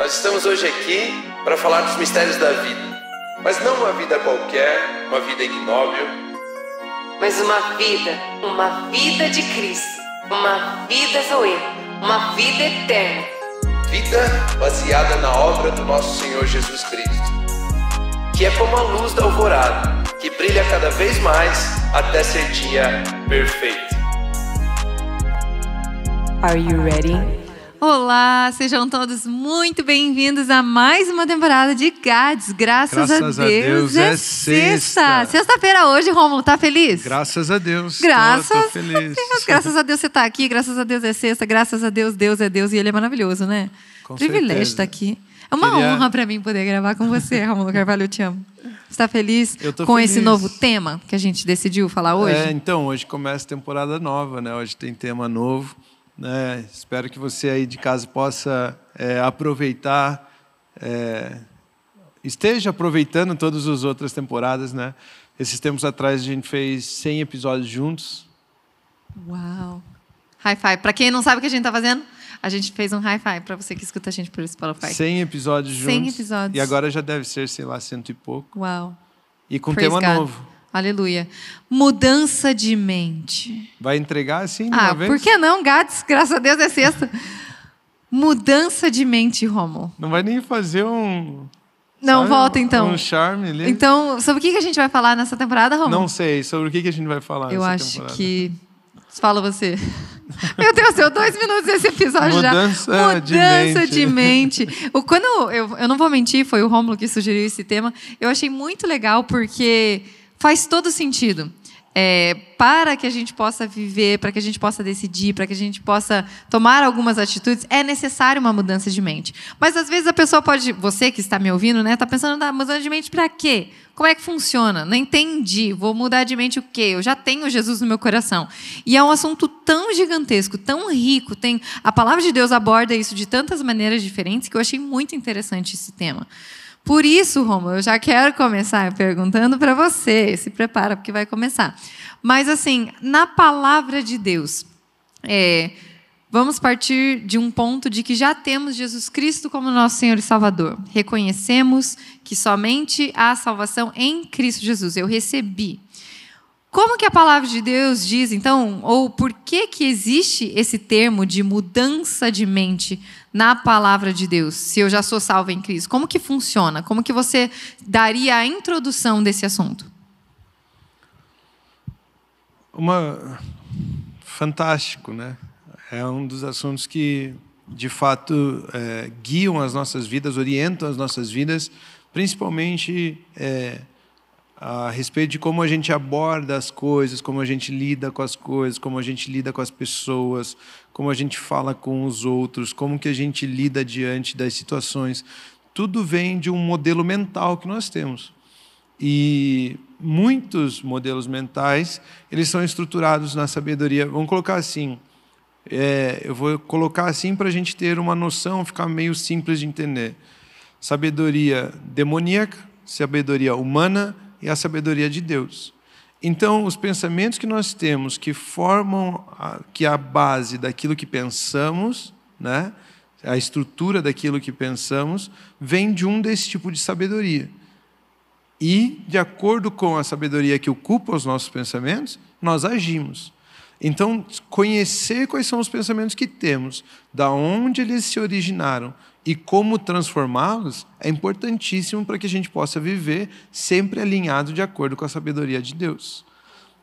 Nós estamos hoje aqui para falar dos mistérios da vida, mas não uma vida qualquer, uma vida ignóbil, mas uma vida de Cristo, uma vida Zoe, uma vida eterna. Vida baseada na obra do nosso Senhor Jesus Cristo, que é como a luz da alvorada, que brilha cada vez mais até ser dia perfeito. Are you ready? Olá, sejam todos muito bem-vindos a mais uma temporada de GADS. Graças a Deus é sexta. Sexta-feira hoje, Rômulo, tá feliz? Graças a Deus. Graças tô feliz. a Deus. Graças a Deus você tá aqui, graças a Deus é sexta, graças a Deus, Deus é Deus e Ele é maravilhoso, né? Com Privilégio certeza. estar aqui. É uma honra para mim poder gravar com você, Rômulo Carvalho, eu te amo. Você tá feliz com feliz. esse novo tema que a gente decidiu falar hoje? Então, hoje começa a temporada nova, né? Hoje tem tema novo. Né? Espero que você aí de casa possa aproveitar, esteja aproveitando todas as outras temporadas, né? Esses tempos atrás a gente fez 100 episódios juntos. Uau! High five. Para quem não sabe o que a gente está fazendo, a gente fez um high five para você que escuta a gente por Spotify. 100 episódios juntos. 100 episódios. E agora já deve ser, sei lá, 100 e pouco. Uau! E com Praise tema God. novo. Aleluia. Mudança de mente. Vai entregar assim de uma vez? Por que não? Gats, graças a Deus é sexta. Mudança de mente, Rômulo. Não vai nem fazer um... Não, sabe, volta então. Um charme ali. Então, sobre o que a gente vai falar nessa temporada, Rômulo? Não sei. Sobre o que a gente vai falar Eu nessa acho temporada? que... Fala você. Meu Deus, deu 2 minutos esse episódio Mudança já. Mudança de mente. Quando eu não vou mentir, foi o Rômulo que sugeriu esse tema. Eu achei muito legal porque faz todo sentido. Para que a gente possa viver, para que a gente possa decidir, para que a gente possa tomar algumas atitudes, é necessário uma mudança de mente. Mas às vezes a pessoa pode, você que está me ouvindo, né, está pensando, mudança de mente para quê? Como é que funciona? Não entendi. Vou mudar de mente o quê? Eu já tenho Jesus no meu coração. E é um assunto tão gigantesco, tão rico. A palavra de Deus aborda isso de tantas maneiras diferentes que eu achei muito interessante esse tema. Por isso, Rômulo, eu já quero começar perguntando para você. Se prepara, porque vai começar. Mas, assim, na palavra de Deus, vamos partir de um ponto de que já temos Jesus Cristo como nosso Senhor e Salvador. Reconhecemos que somente há salvação em Cristo Jesus. Eu recebi. Como que a palavra de Deus diz, então, ou por que existe esse termo de mudança de mente na palavra de Deus, se eu já sou salvo em Cristo? Como que funciona? Como que você daria a introdução desse assunto? Fantástico, né? É um dos assuntos que, de fato, guiam as nossas vidas, orientam as nossas vidas, principalmente a respeito de como a gente aborda as coisas, como a gente lida com as coisas, como a gente lida com as pessoas, como a gente fala com os outros, como que a gente lida diante das situações. Tudo vem de um modelo mental que nós temos. E muitos modelos mentais, eles são estruturados na sabedoria. Vamos colocar assim, eu vou colocar assim para a gente ter uma noção, ficar meio simples de entender. Sabedoria demoníaca, sabedoria humana e a sabedoria de Deus. Então, os pensamentos que nós temos, que formam a base daquilo que pensamos, né? A estrutura daquilo que pensamos, vem de um desse tipo de sabedoria. E, de acordo com a sabedoria que ocupa os nossos pensamentos, nós agimos. Então, conhecer quais são os pensamentos que temos, da onde eles se originaram e como transformá-los é importantíssimo para que a gente possa viver sempre alinhado de acordo com a sabedoria de Deus.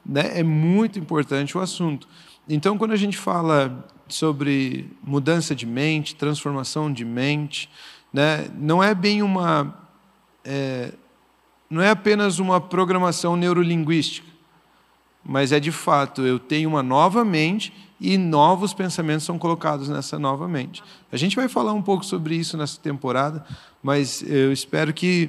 Né? É muito importante o assunto. Então, quando a gente fala sobre mudança de mente, transformação de mente, né, não é bem não é apenas uma programação neurolinguística, mas de fato, eu tenho uma nova mente e novos pensamentos são colocados nessa nova mente. A gente vai falar um pouco sobre isso nessa temporada, mas eu espero que,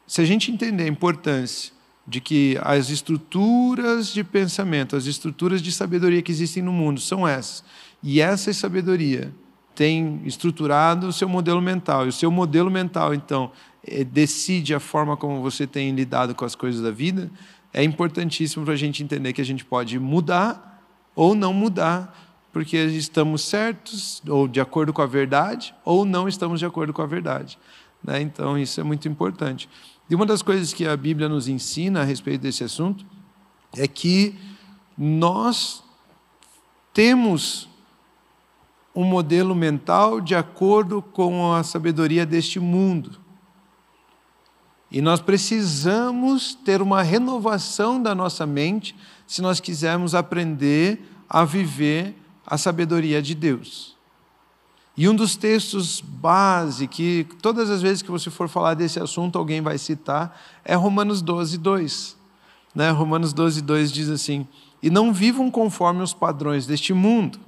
se a gente entender a importância de que as estruturas de pensamento, as estruturas de sabedoria que existem no mundo são essas, e essa sabedoria tem estruturado o seu modelo mental, e o seu modelo mental, então, decide a forma como você tem lidado com as coisas da vida, é importantíssimo para a gente entender que a gente pode mudar ou não mudar porque estamos certos, ou de acordo com a verdade, ou não estamos de acordo com a verdade, né? Então, isso é muito importante. E uma das coisas que a Bíblia nos ensina a respeito desse assunto é que nós temos um modelo mental de acordo com a sabedoria deste mundo. E nós precisamos ter uma renovação da nossa mente se nós quisermos aprender a viver a sabedoria de Deus. E um dos textos base que todas as vezes que você for falar desse assunto alguém vai citar é Romanos 12:2. Né? Romanos 12:2 diz assim: e não vivam conforme os padrões deste mundo,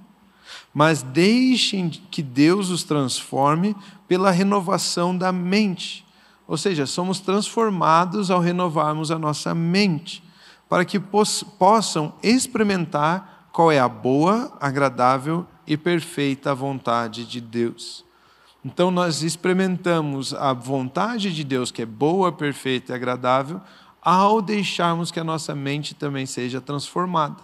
mas deixem que Deus os transforme pela renovação da mente. Ou seja, somos transformados ao renovarmos a nossa mente, para que possam experimentar qual é a boa, agradável e perfeita vontade de Deus. Então, nós experimentamos a vontade de Deus, que é boa, perfeita e agradável, ao deixarmos que a nossa mente também seja transformada.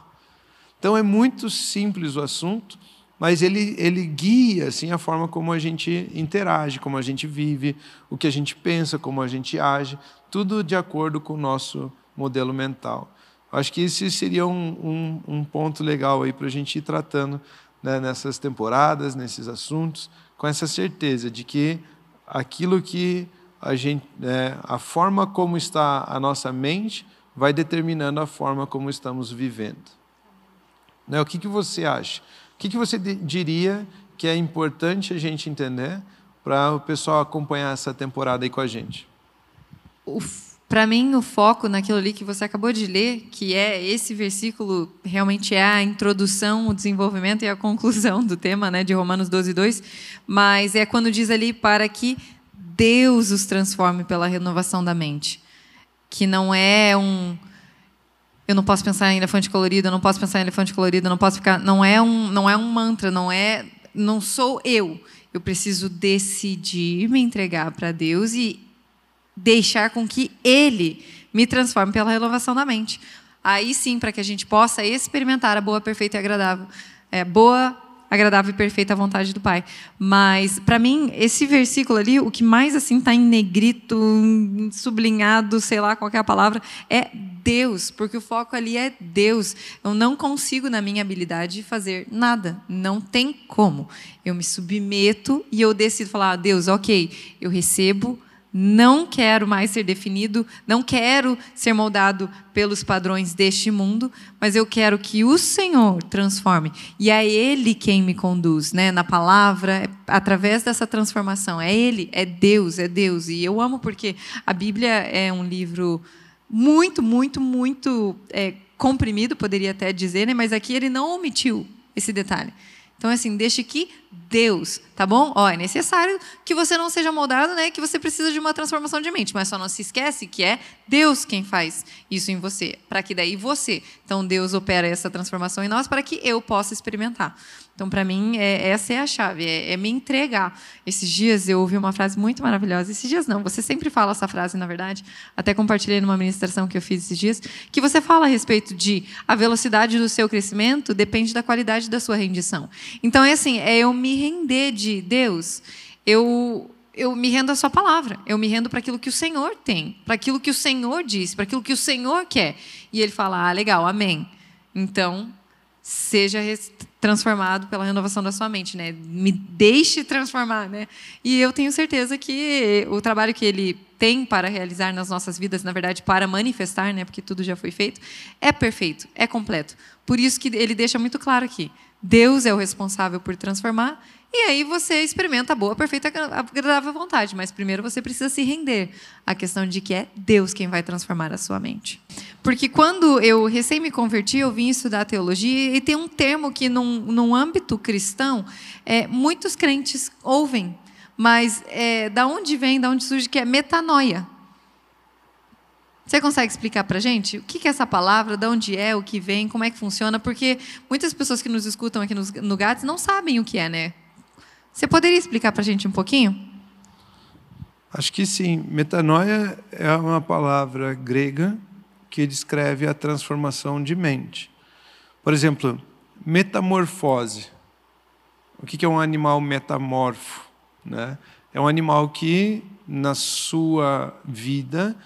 Então, é muito simples o assunto, mas ele guia assim, a forma como a gente interage, como a gente vive, o que a gente pensa, como a gente age, tudo de acordo com o nosso modelo mental. Acho que esse seria um ponto legal para a gente ir tratando, né, nessas temporadas, nesses assuntos, com essa certeza de que aquilo que a forma como está a nossa mente vai determinando a forma como estamos vivendo. Né, o que você acha? O que você diria que é importante a gente entender para o pessoal acompanhar essa temporada aí com a gente? Para mim, o foco naquilo ali que você acabou de ler, que é esse versículo, realmente é a introdução, o desenvolvimento e a conclusão do tema, né, de Romanos 12:2, mas é quando diz ali para que Deus os transforme pela renovação da mente, que não é eu não posso pensar em elefante colorido, eu não posso pensar em elefante colorido, eu não posso ficar... Não é um mantra, não sou eu. Eu preciso decidir me entregar para Deus e deixar com que Ele me transforme pela renovação da mente. Aí sim, para que a gente possa experimentar a boa, perfeita e agradável. Boa, agradável e perfeita vontade do Pai. Mas, para mim, esse versículo ali, o que mais assim está em negrito, sublinhado, sei lá qual é a palavra, é Deus, porque o foco ali é Deus. Eu não consigo, na minha habilidade, fazer nada. Não tem como. Eu me submeto e eu decido falar, Deus, ok, eu recebo, não quero mais ser definido, não quero ser moldado pelos padrões deste mundo, mas eu quero que o Senhor transforme. E é Ele quem me conduz, né? Na palavra, através dessa transformação. É Ele, é Deus, é Deus. E eu amo porque a Bíblia é um livro muito, muito, muito comprimido, poderia até dizer, né? Mas aqui ele não omitiu esse detalhe. Então, assim, deixe que Deus, tá bom? É necessário que você não seja moldado, né? Que você precisa de uma transformação de mente, mas só não se esquece que é Deus quem faz isso em você, para que daí você... Então, Deus opera essa transformação em nós para que eu possa experimentar. Então, para mim, essa é a chave, é me entregar. Esses dias eu ouvi uma frase muito maravilhosa. Esses dias não, você sempre fala essa frase, na verdade. Até compartilhei numa ministração que eu fiz esses dias, que você fala a respeito de a velocidade do seu crescimento depende da qualidade da sua rendição. Então, é assim, eu me render de Deus, eu me rendo à sua palavra, eu me rendo para aquilo que o Senhor tem, para aquilo que o Senhor diz, para aquilo que o Senhor quer. E Ele fala, legal, amém. Então, seja transformado pela renovação da sua mente, né? Me deixe transformar, né? E eu tenho certeza que o trabalho que Ele tem para realizar nas nossas vidas, na verdade, para manifestar, né? Porque tudo já foi feito, é perfeito, é completo. Por isso que Ele deixa muito claro aqui, Deus é o responsável por transformar, e aí você experimenta a boa, perfeita, agradável vontade, mas primeiro você precisa se render à questão de que é Deus quem vai transformar a sua mente. Porque quando eu recém me converti, eu vim estudar teologia, e tem um termo que num âmbito cristão, muitos crentes ouvem, mas da onde vem, da onde surge, que é metanoia. Você consegue explicar para a gente o que é essa palavra, de onde é, o que vem, como é que funciona? Porque muitas pessoas que nos escutam aqui no GATS não sabem o que é, né? Você poderia explicar para a gente um pouquinho? Acho que sim. Metanoia é uma palavra grega que descreve a transformação de mente. Por exemplo, metamorfose. O que é um animal metamorfo? Né? É um animal que, na sua vida,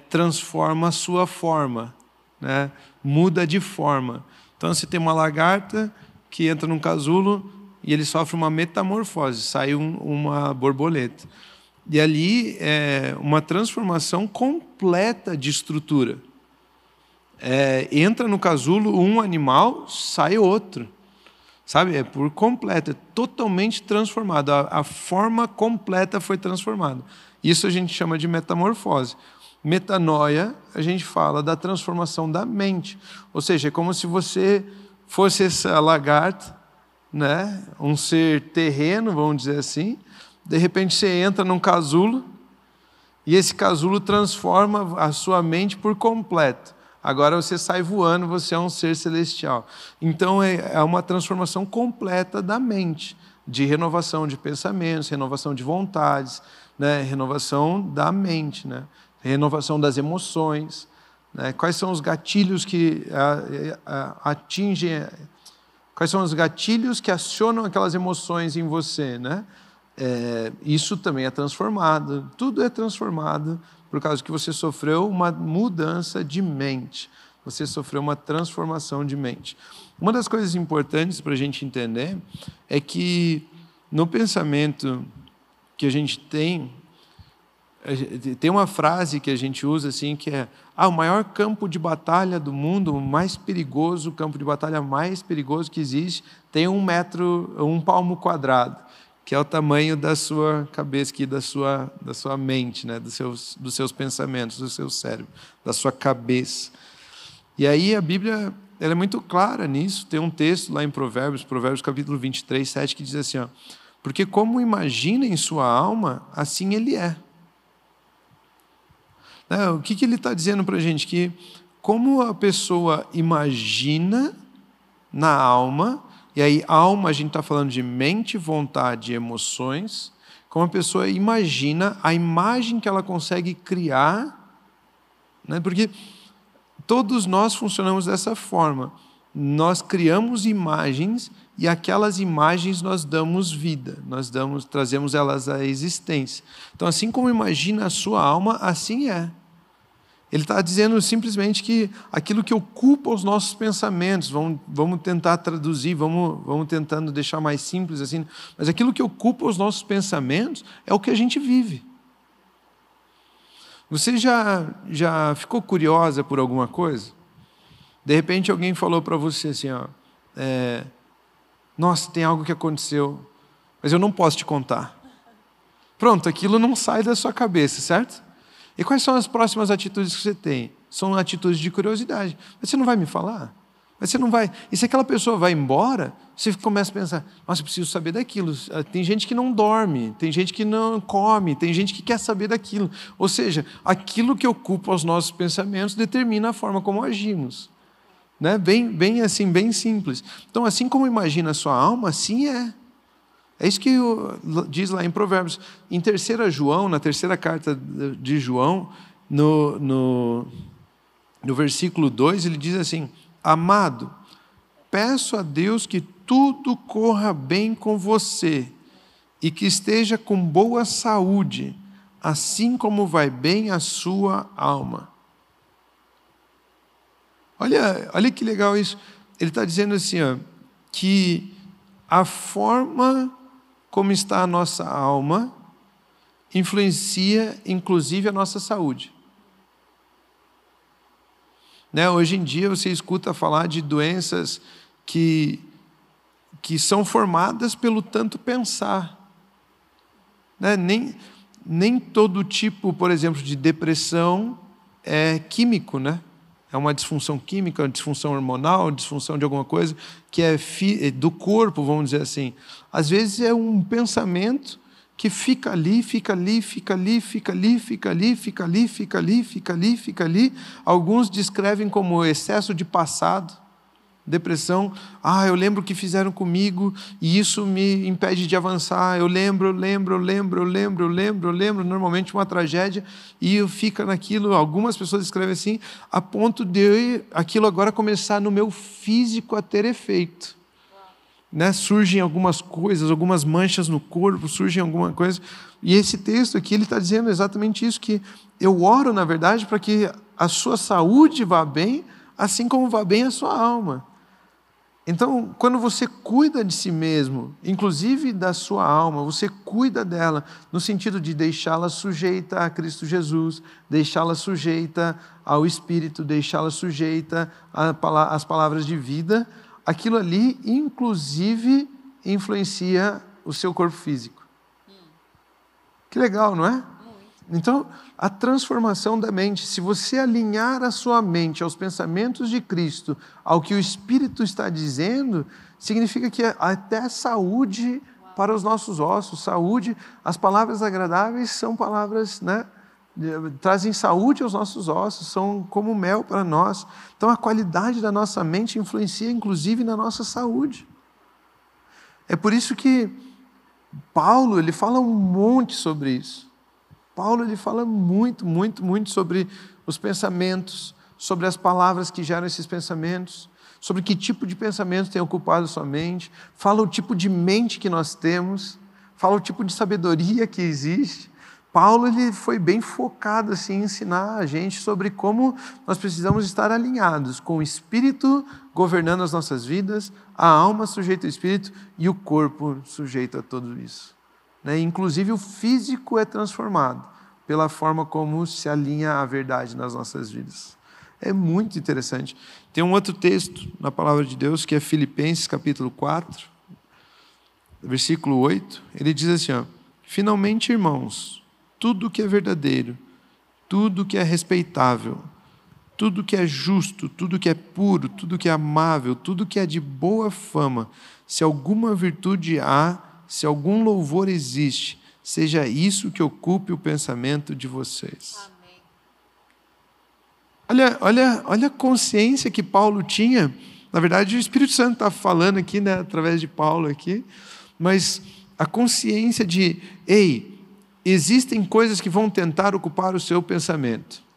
transforma a sua forma, né? Muda de forma. Então, você tem uma lagarta que entra num casulo e ele sofre uma metamorfose, sai uma borboleta. E ali é uma transformação completa de estrutura. Entra no casulo um animal, sai outro. Sabe? É por completo, é totalmente transformado. A forma completa foi transformada. Isso a gente chama de metamorfose. Metanoia, a gente fala da transformação da mente. Ou seja, é como se você fosse essa lagarta, né? Um ser terreno, vamos dizer assim. De repente você entra num casulo e esse casulo transforma a sua mente por completo. Agora você sai voando, você é um ser celestial. Então é uma transformação completa da mente, de renovação de pensamentos, renovação de vontades, né? Renovação da mente, né? Renovação das emoções. Né? Quais são os gatilhos que atingem... Quais são os gatilhos que acionam aquelas emoções em você, né? Isso também é transformado. Tudo é transformado por causa que você sofreu uma mudança de mente. Você sofreu uma transformação de mente. Uma das coisas importantes para a gente entender é que no pensamento que a gente tem uma frase que a gente usa assim, que é o maior campo de batalha do mundo, o mais perigoso, o campo de batalha mais perigoso que existe, tem 1 palmo quadrado, que é o tamanho da sua cabeça, aqui, da sua mente, né? dos seus pensamentos, do seu cérebro, da sua cabeça. E aí a Bíblia ela é muito clara nisso. Tem um texto lá em Provérbios capítulo 23, 7, que diz assim, porque como imagina em sua alma, assim ele é. O que ele está dizendo para a gente? Que como a pessoa imagina na alma, e aí alma a gente está falando de mente, vontade e emoções, como a pessoa imagina, a imagem que ela consegue criar, né? Porque todos nós funcionamos dessa forma. Nós criamos imagens e aquelas imagens nós damos vida, trazemos elas à existência. Então, assim como imagina a sua alma, assim é. Ele está dizendo simplesmente que aquilo que ocupa os nossos pensamentos, vamos tentar traduzir, vamos tentando deixar mais simples assim, mas aquilo que ocupa os nossos pensamentos é o que a gente vive. Você já ficou curiosa por alguma coisa? De repente alguém falou para você assim, nossa, tem algo que aconteceu, mas eu não posso te contar. Pronto, aquilo não sai da sua cabeça, certo? E quais são as próximas atitudes que você tem? São atitudes de curiosidade. Mas você não vai me falar? Mas você não vai... E se aquela pessoa vai embora, você começa a pensar, nossa, eu preciso saber daquilo. Tem gente que não dorme, tem gente que não come, tem gente que quer saber daquilo. Ou seja, aquilo que ocupa os nossos pensamentos determina a forma como agimos. Né? Bem assim, bem simples. Então, assim como imagina a sua alma, assim é. É isso que diz lá em Provérbios. Em 3 João, na terceira carta de João, no versículo 2, ele diz assim, amado, peço a Deus que tudo corra bem com você e que esteja com boa saúde, assim como vai bem a sua alma. Olha que legal isso. Ele está dizendo assim, que a forma como está a nossa alma influencia, inclusive, a nossa saúde. Né? Hoje em dia, você escuta falar de doenças que são formadas pelo tanto pensar. Né? Nem todo tipo, por exemplo, de depressão é químico, né? É uma disfunção química, uma disfunção hormonal, uma disfunção de alguma coisa que é do corpo, vamos dizer assim. Às vezes é um pensamento que fica ali, fica ali, fica ali, fica ali, fica ali, fica ali, fica ali, fica ali, fica ali. Alguns descrevem como excesso de passado, depressão. Eu lembro o que fizeram comigo e isso me impede de avançar. Eu lembro. Normalmente uma tragédia e fica naquilo. Algumas pessoas escrevem assim, a ponto de aquilo agora começar no meu físico a ter efeito. né? Surgem algumas coisas, algumas manchas no corpo, surgem alguma coisa. E esse texto aqui, ele está dizendo exatamente isso, que eu oro, na verdade, para que a sua saúde vá bem, assim como vá bem a sua alma. Então, quando você cuida de si mesmo, inclusive da sua alma, você cuida dela no sentido de deixá-la sujeita a Cristo Jesus, deixá-la sujeita ao Espírito, deixá-la sujeita às palavras de vida, aquilo ali, inclusive, influencia o seu corpo físico. Que legal, não é? Então, a transformação da mente, se você alinhar a sua mente aos pensamentos de Cristo, ao que o Espírito está dizendo, significa que até saúde para os nossos ossos, saúde, as palavras agradáveis são palavras, né, trazem saúde aos nossos ossos, são como mel para nós. Então, a qualidade da nossa mente influencia, inclusive, na nossa saúde. É por isso que Paulo, ele fala um monte sobre isso. Paulo, ele fala muito sobre os pensamentos, sobre as palavras que geram esses pensamentos, sobre que tipo de pensamento tem ocupado sua mente, fala o tipo de mente que nós temos, fala o tipo de sabedoria que existe. Paulo, ele foi bem focado assim, em ensinar a gente sobre como nós precisamos estar alinhados com o Espírito governando as nossas vidas, a alma sujeita ao Espírito e o corpo sujeito a tudo isso. Inclusive o físico é transformado pela forma como se alinha a verdade nas nossas vidas. É muito interessante. Tem um outro texto na palavra de Deus, que é Filipenses capítulo 4, versículo 8. Ele diz assim, finalmente, irmãos, tudo que é verdadeiro, tudo que é respeitável, tudo que é justo, tudo que é puro, tudo que é amável, tudo que é de boa fama, se alguma virtude há, se algum louvor existe, seja isso que ocupe o pensamento de vocês. Amém. Olha a consciência que Paulo tinha. Na verdade, o Espírito Santo está falando aqui, né, através de Paulo aqui, mas a consciência de, existem coisas que vão tentar ocupar o seu pensamento.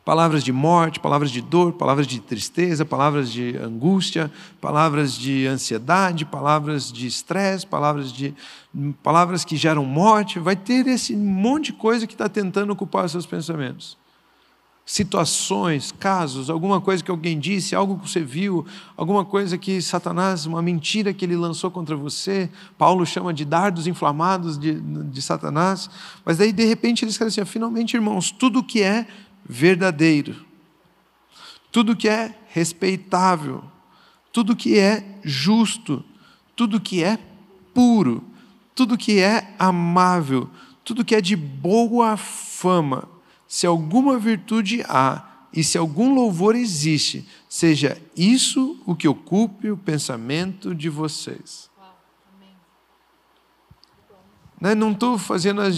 Palavras de morte, palavras de dor, palavras de tristeza, palavras de angústia, palavras de ansiedade, palavras de estresse, palavras que geram morte. Vai ter esse monte de coisa que está tentando ocupar os seus pensamentos. Situações, casos, alguma coisa que alguém disse, algo que você viu, alguma coisa que Satanás, uma mentira que ele lançou contra você. Paulo chama de dardos inflamados de Satanás. Mas daí, de repente, ele escreve assim, finalmente, irmãos, tudo que é verdadeiro, tudo que é respeitável, tudo que é justo, tudo que é puro, tudo que é amável, tudo que é de boa fama, se alguma virtude há e se algum louvor existe, seja isso o que ocupe o pensamento de vocês. Não estou fazendo a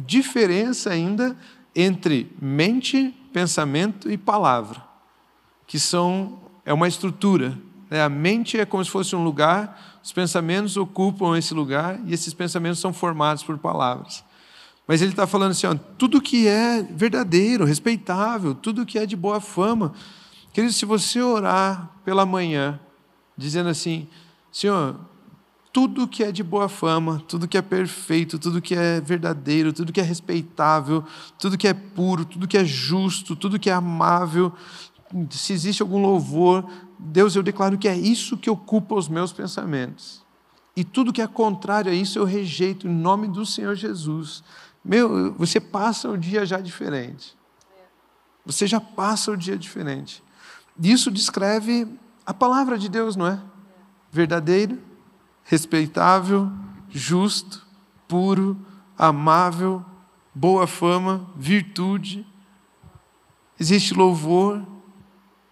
diferença ainda entre mente, pensamento e palavra, que é uma estrutura. A mente é como se fosse um lugar, os pensamentos ocupam esse lugar e esses pensamentos são formados por palavras. Mas ele está falando assim, tudo que é verdadeiro, respeitável, tudo que é de boa fama. Querido, se você orar pela manhã, dizendo assim, Senhor, tudo que é de boa fama, tudo que é perfeito, tudo que é verdadeiro, tudo que é respeitável, tudo que é puro, tudo que é justo, tudo que é amável, se existe algum louvor, Deus, eu declaro que é isso que ocupa os meus pensamentos. E tudo que é contrário a isso eu rejeito em nome do Senhor Jesus. Você passa o dia já diferente. Você já passa o dia diferente. Isso descreve a palavra de Deus, não é? Verdadeiro, respeitável, justo, puro, amável, boa fama, virtude. Existe louvor,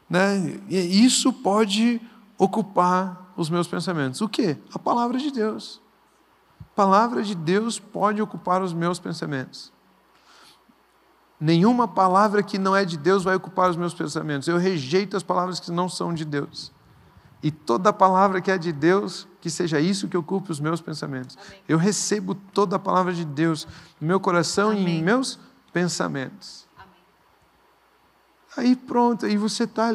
né? E isso pode ocupar os meus pensamentos. O quê? A palavra de Deus. A palavra de Deus pode ocupar os meus pensamentos. Nenhuma palavra que não é de Deus vai ocupar os meus pensamentos. Eu rejeito as palavras que não são de Deus. E toda palavra que é de Deus, que seja isso que ocupe os meus pensamentos. Amém. Eu recebo toda a palavra de Deus no meu coração Amém. E em meus pensamentos. Amém. Aí pronto, aí você está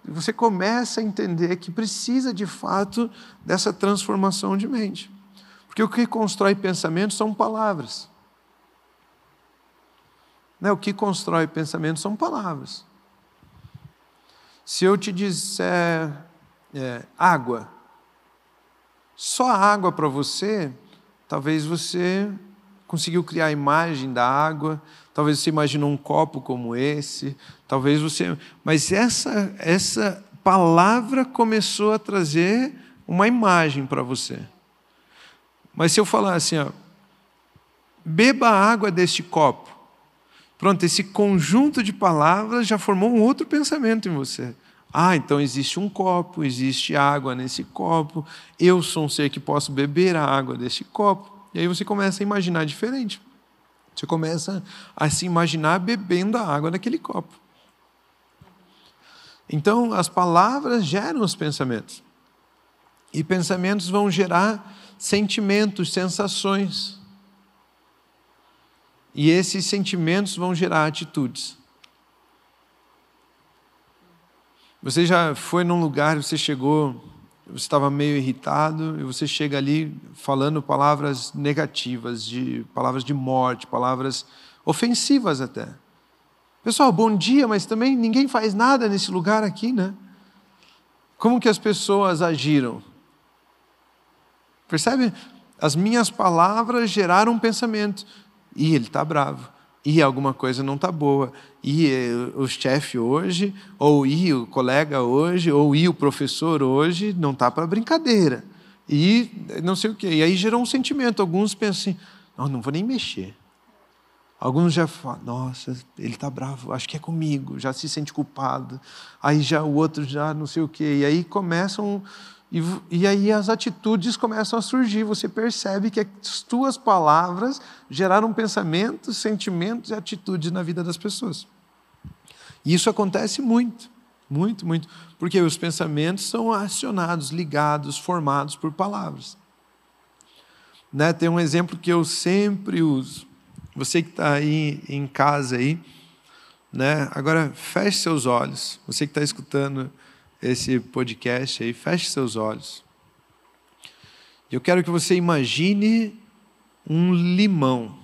você começa a entender que precisa, de fato, dessa transformação de mente. Porque o que constrói pensamentos são palavras. Né? O que constrói pensamentos são palavras. Se eu te disser água, só água para você, talvez você conseguiu criar a imagem da água, talvez você imaginou um copo como esse, talvez você... Mas essa palavra começou a trazer uma imagem para você. Mas se eu falar assim, ó, beba a água deste copo, pronto, esse conjunto de palavras já formou um outro pensamento em você. Então existe um copo, existe água nesse copo, eu sou um ser que posso beber a água deste copo. E aí você começa a imaginar diferente. Você começa a se imaginar bebendo a água daquele copo. Então, as palavras geram os pensamentos. E pensamentos vão gerar sentimentos, sensações. E esses sentimentos vão gerar atitudes. Você já foi num lugar, você chegou, você estava meio irritado, e você chega ali falando palavras negativas, palavras de morte, palavras ofensivas até. Pessoal, bom dia, mas também ninguém faz nada nesse lugar aqui, né? Como que as pessoas agiram? Percebe? As minhas palavras geraram um pensamento. Ele está bravo. Alguma coisa não está boa. O chefe hoje, ou o colega hoje, ou o professor hoje, não está para brincadeira. E não sei o quê. E aí gerou um sentimento. Alguns pensam assim, não vou nem mexer. Alguns já falam, nossa, ele está bravo, acho que é comigo, já se sente culpado. Aí já o outro já não sei o quê. E aí começam... E aí as atitudes começam a surgir. Você percebe que as tuas palavras geraram pensamentos, sentimentos e atitudes na vida das pessoas. E isso acontece muito, muito, muito. Porque os pensamentos são acionados, ligados, formados por palavras. Né? Tem um exemplo que eu sempre uso. Você que está aí em casa, aí, né? Agora feche seus olhos. Você que está escutando esse podcast aí, feche seus olhos. Eu quero que você imagine um limão.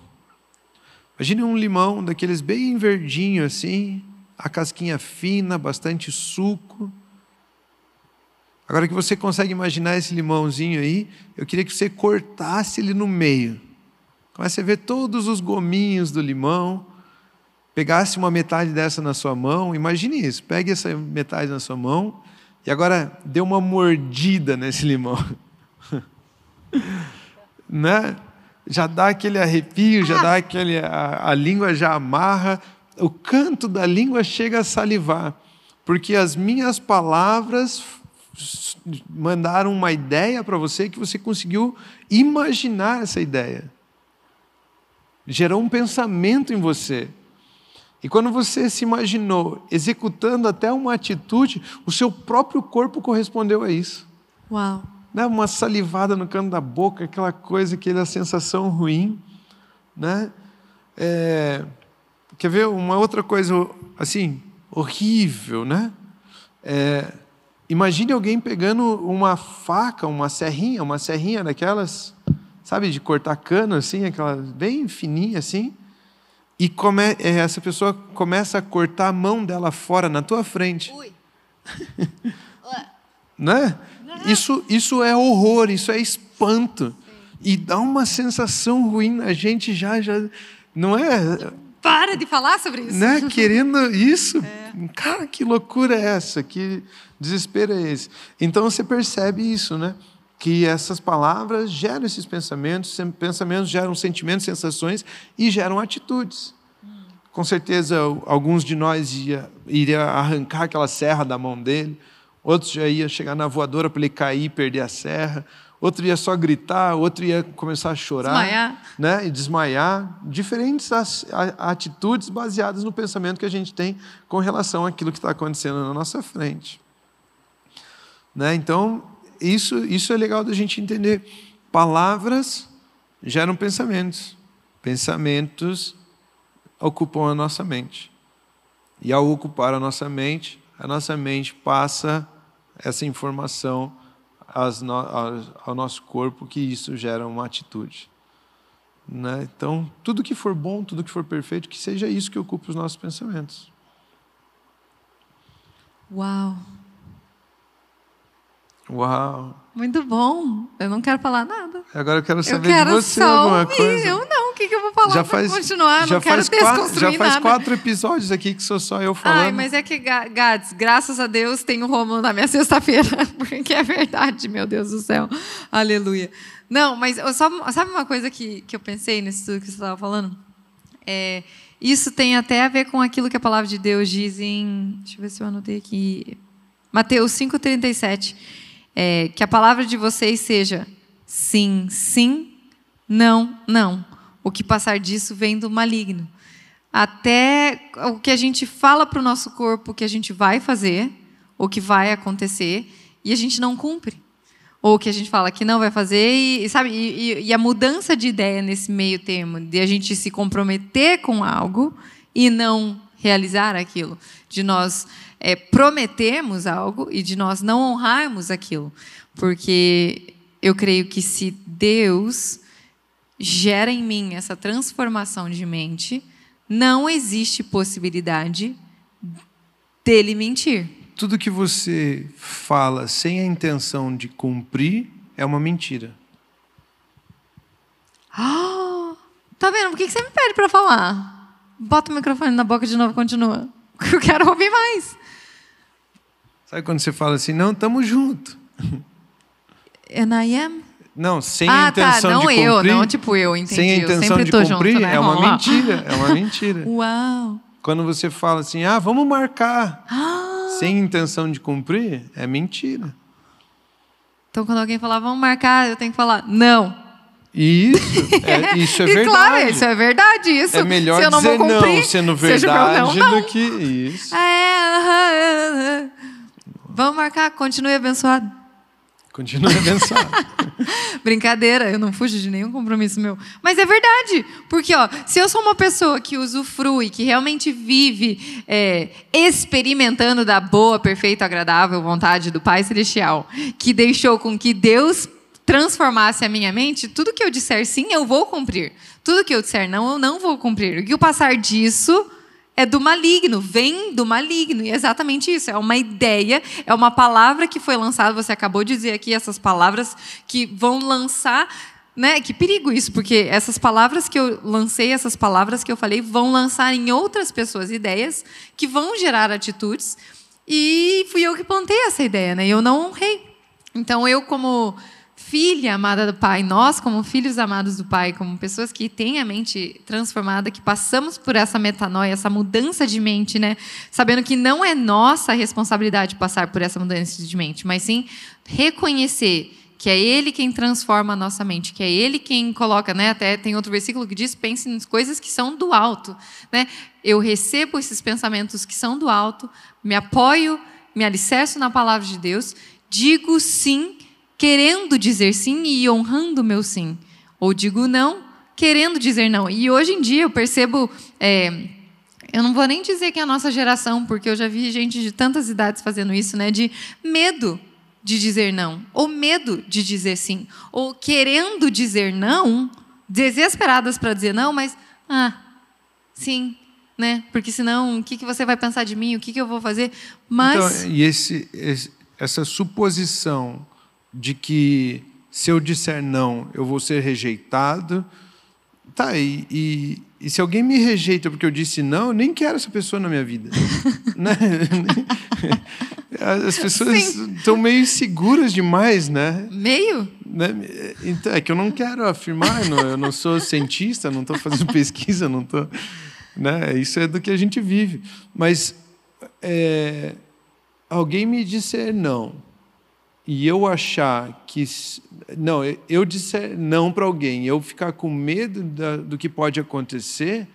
Imagine um limão daqueles bem verdinho assim, a casquinha fina, bastante suco. Agora que você consegue imaginar esse limãozinho aí, eu queria que você cortasse ele no meio. Comece a ver todos os gominhos do limão. Pegasse uma metade dessa na sua mão, imagine isso, pegue essa metade na sua mão e agora dê uma mordida nesse limão. Né? Já dá aquele arrepio, já dá aquele, a língua já amarra, o canto da língua chega a salivar, porque as minhas palavras mandaram uma ideia para você que você conseguiu imaginar essa ideia. Gerou um pensamento em você. E quando você se imaginou executando até uma atitude, o seu próprio corpo correspondeu a isso. Uau! Né? Uma salivada no canto da boca, aquela coisa, aquela sensação ruim. Né? Quer ver uma outra coisa assim, horrível, né? Imagine alguém pegando uma faca, uma serrinha daquelas, sabe, de cortar cano, assim, aquela bem fininha assim, e essa pessoa começa a cortar a mão dela fora na tua frente. Ui. Né? Isso é horror, isso é espanto. Sim. E dá uma sensação ruim na gente já não é? Para de falar sobre isso. Né? Querendo isso. Cara, que loucura é essa? Que desespero é esse? Então você percebe isso, né? Que essas palavras geram esses pensamentos geram sentimentos, sensações e geram atitudes. Com certeza, alguns de nós iria arrancar aquela serra da mão dele, outros já ia chegar na voadora para ele cair e perder a serra, outro ia só gritar, outro ia começar a chorar, desmaiar. Né? E desmaiar. Diferentes atitudes baseadas no pensamento que a gente tem com relação àquilo que está acontecendo na nossa frente. Né? Então, isso é legal da gente entender. Palavras geram pensamentos. Pensamentos ocupam a nossa mente. E ao ocupar a nossa mente, a nossa mente passa essa informação ao nosso corpo, que isso gera uma atitude. Né? Então, tudo que for bom, tudo que for perfeito, que seja isso que ocupe os nossos pensamentos. Uau! Uau! Muito bom. Eu não quero falar nada. Agora eu quero saber eu quero de você só alguma ouvir. coisa. Eu não. O que eu vou falar para continuar? Já não quero desconstruir já faz nada. 4 episódios aqui que sou só eu falando. Ai, mas é que, Gads, graças a Deus, tem o Rômulo na minha sexta-feira. Porque é verdade, meu Deus do céu. Aleluia. Não, mas sabe uma coisa que eu pensei nisso tudo que você estava falando? Isso tem até a ver com aquilo que a palavra de Deus diz em... Deixa eu ver se eu anotei aqui. Mateus 5,37. Que a palavra de vocês seja sim, sim, não, não. O que passar disso vem do maligno. Até o que a gente fala para o nosso corpo, o que a gente vai fazer, o que vai acontecer, e a gente não cumpre. Ou o que a gente fala que não vai fazer, e a mudança de ideia nesse meio termo, de a gente se comprometer com algo e não realizar aquilo, de nós prometermos algo e de nós não honrarmos aquilo. Porque eu creio que se Deus gera em mim essa transformação de mente, não existe possibilidade dele mentir. Tudo que você fala sem a intenção de cumprir é uma mentira. Tá vendo? Por que você me pede para falar? Bota o microfone na boca de novo e continua. Eu quero ouvir mais. Sabe quando você fala assim, não, estamos juntos. And I am? Não, sem a intenção não de cumprir. Não tipo eu, entendi. Sem a intenção de cumprir, junto, né? É uma mentira. É uma mentira. Uau. Quando você fala assim, vamos marcar, sem intenção de cumprir, é mentira. Então, quando alguém falar, vamos marcar, eu tenho que falar, não. Isso é verdade. Claro, isso é verdade. Isso. É melhor se eu não dizer vou cumprir, não, sendo verdade, não. do que isso. Vamos marcar, continue abençoado. Continue abençoado. Brincadeira, eu não fujo de nenhum compromisso meu. Mas é verdade, porque se eu sou uma pessoa que usufrui, que realmente vive experimentando da boa, perfeita, agradável vontade do Pai Celestial, que deixou com que Deus transformasse a minha mente, tudo que eu disser sim, eu vou cumprir. Tudo que eu disser não, eu não vou cumprir. O que o passar disso é do maligno, vem do maligno. E é exatamente isso, é uma ideia, é uma palavra que foi lançada, você acabou de dizer aqui, essas palavras que vão lançar, né? Que perigo isso, porque essas palavras que eu lancei, essas palavras que eu falei, vão lançar em outras pessoas ideias que vão gerar atitudes, e fui eu que plantei essa ideia, né? E eu não honrei. Então, eu como filha amada do Pai, nós como filhos amados do Pai, como pessoas que têm a mente transformada, que passamos por essa metanoia, essa mudança de mente, né? Sabendo que não é nossa responsabilidade passar por essa mudança de mente, mas sim reconhecer que é Ele quem transforma a nossa mente, que é Ele quem coloca, né? Até tem outro versículo que diz, pense nas coisas que são do alto, né? Eu recebo esses pensamentos que são do alto, me apoio, me alicerço na palavra de Deus, digo sim, querendo dizer sim e honrando o meu sim. Ou digo não, querendo dizer não. E hoje em dia eu percebo... eu não vou nem dizer que é a nossa geração, porque eu já vi gente de tantas idades fazendo isso, né? De medo de dizer não. Ou medo de dizer sim. Ou querendo dizer não, desesperadas para dizer não, mas... sim, né? Porque senão, o que você vai pensar de mim? O que eu vou fazer? Mas... Então, e essa suposição de que se eu disser não, eu vou ser rejeitado. E se alguém me rejeita porque eu disse não, eu nem quero essa pessoa na minha vida. Né? As pessoas estão meio inseguras demais, né? Meio? Né? Então, é que eu não quero afirmar, eu não sou cientista, não estou fazendo pesquisa, não estou... Né? Isso é do que a gente vive. Mas alguém me disser não, e eu achar que... Não, eu disser não para alguém, eu ficar com medo do que pode acontecer,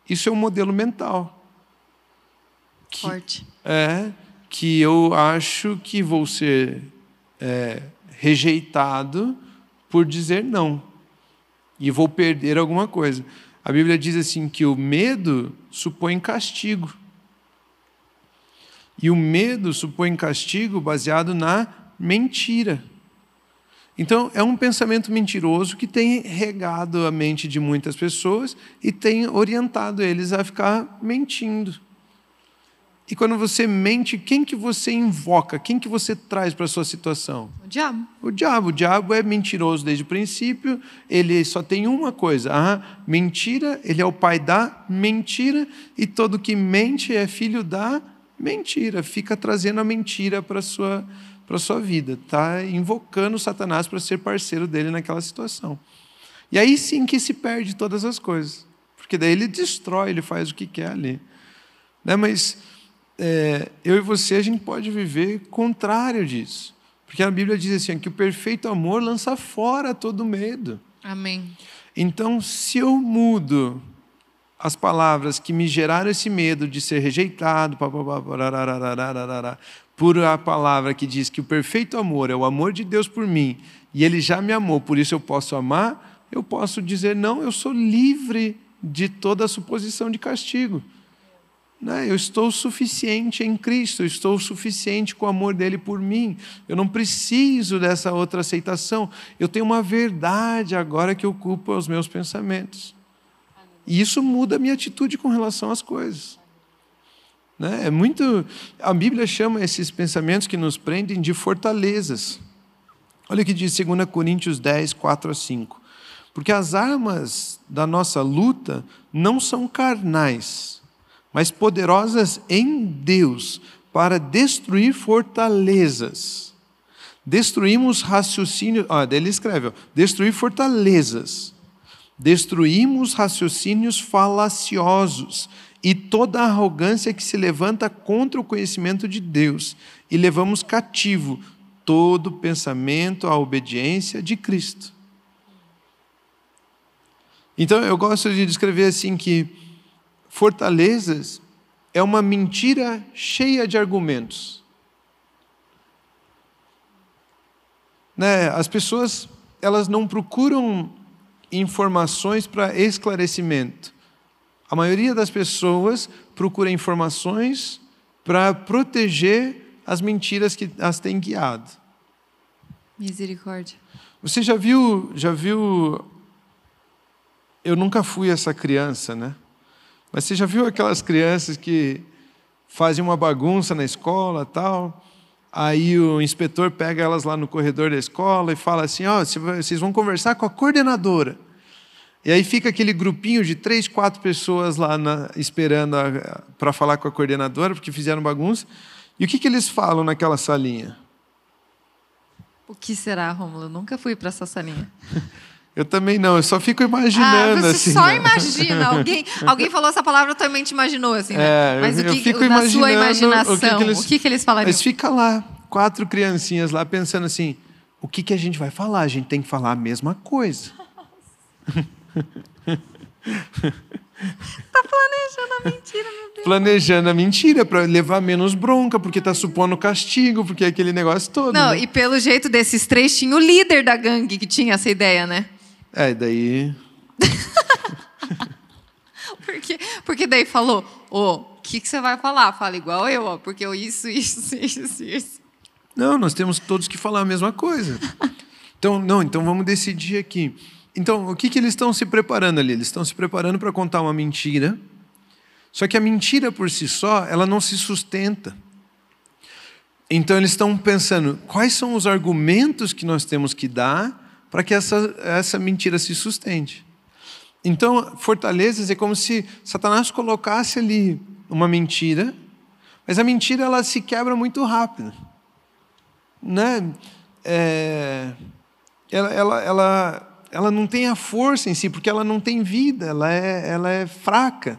isso é um modelo mental. Forte. Que eu acho que vou ser rejeitado por dizer não. E vou perder alguma coisa. A Bíblia diz assim que o medo supõe castigo. E o medo supõe castigo baseado na mentira. Então, é um pensamento mentiroso que tem regado a mente de muitas pessoas e tem orientado eles a ficar mentindo. E quando você mente, quem que você invoca? Quem que você traz para a sua situação? O diabo. O diabo. O diabo é mentiroso desde o princípio, ele só tem uma coisa, mentira, ele é o pai da mentira, e todo que mente é filho da mentira, fica trazendo a mentira para a sua vida, está invocando Satanás para ser parceiro dele naquela situação. E aí sim que se perde todas as coisas, porque daí ele destrói, ele faz o que quer ali. Né? Mas eu e você, a gente pode viver contrário disso, porque a Bíblia diz assim, que o perfeito amor lança fora todo medo. Amém. Então, se eu mudo as palavras que me geraram esse medo de ser rejeitado, por a palavra que diz que o perfeito amor é o amor de Deus por mim, e Ele já me amou, por isso eu posso amar, eu posso dizer, não, eu sou livre de toda a suposição de castigo. Eu estou suficiente em Cristo, eu estou suficiente com o amor dele por mim, eu não preciso dessa outra aceitação, eu tenho uma verdade agora que ocupa os meus pensamentos. E isso muda a minha atitude com relação às coisas. A Bíblia chama esses pensamentos que nos prendem de fortalezas. Olha o que diz 2 Coríntios 10, 4-5. Porque as armas da nossa luta não são carnais, mas poderosas em Deus para destruir fortalezas. Destruímos raciocínios... daí ele escreve, destruir fortalezas. Destruímos raciocínios falaciosos e toda arrogância que se levanta contra o conhecimento de Deus, e levamos cativo todo pensamento à obediência de Cristo. Então, eu gosto de descrever assim que fortalezas é uma mentira cheia de argumentos. As pessoas, elas não procuram informações para esclarecimento. A maioria das pessoas procura informações para proteger as mentiras que as têm guiado. Misericórdia. Você já viu... Eu nunca fui essa criança, né? Mas você já viu aquelas crianças que fazem uma bagunça na escola, tal? Aí o inspetor pega elas lá no corredor da escola e fala assim, vocês vão conversar com a coordenadora. E aí fica aquele grupinho de 3, 4 pessoas lá esperando para falar com a coordenadora, porque fizeram bagunça. E o que eles falam naquela salinha? O que será, Rômulo? Eu nunca fui para essa salinha. Eu também não, eu só fico imaginando. Você assim, só imagina. Alguém falou essa palavra, tua mente imaginou, assim, né? Mas na sua imaginação, o que eles falariam? Mas fica lá, 4 criancinhas lá pensando assim, o que a gente vai falar? A gente tem que falar a mesma coisa. Tá planejando a mentira, meu Deus. Planejando a mentira para levar menos bronca, porque tá supondo castigo, porque é aquele negócio todo. Não, né? E pelo jeito desses 3, tinha o líder da gangue que tinha essa ideia, né? Daí... porque daí falou, o que você vai falar? Fala igual eu, porque eu isso. Não, nós temos todos que falar a mesma coisa. Então vamos decidir aqui. Então, o que eles estão se preparando ali? Eles estão se preparando para contar uma mentira, só que a mentira por si só, ela não se sustenta. Então, eles estão pensando, quais são os argumentos que nós temos que dar para que essa mentira se sustente? Então, fortalezas é como se Satanás colocasse ali uma mentira, mas a mentira ela se quebra muito rápido. Né? Ela não tem a força em si, porque ela não tem vida, ela é fraca.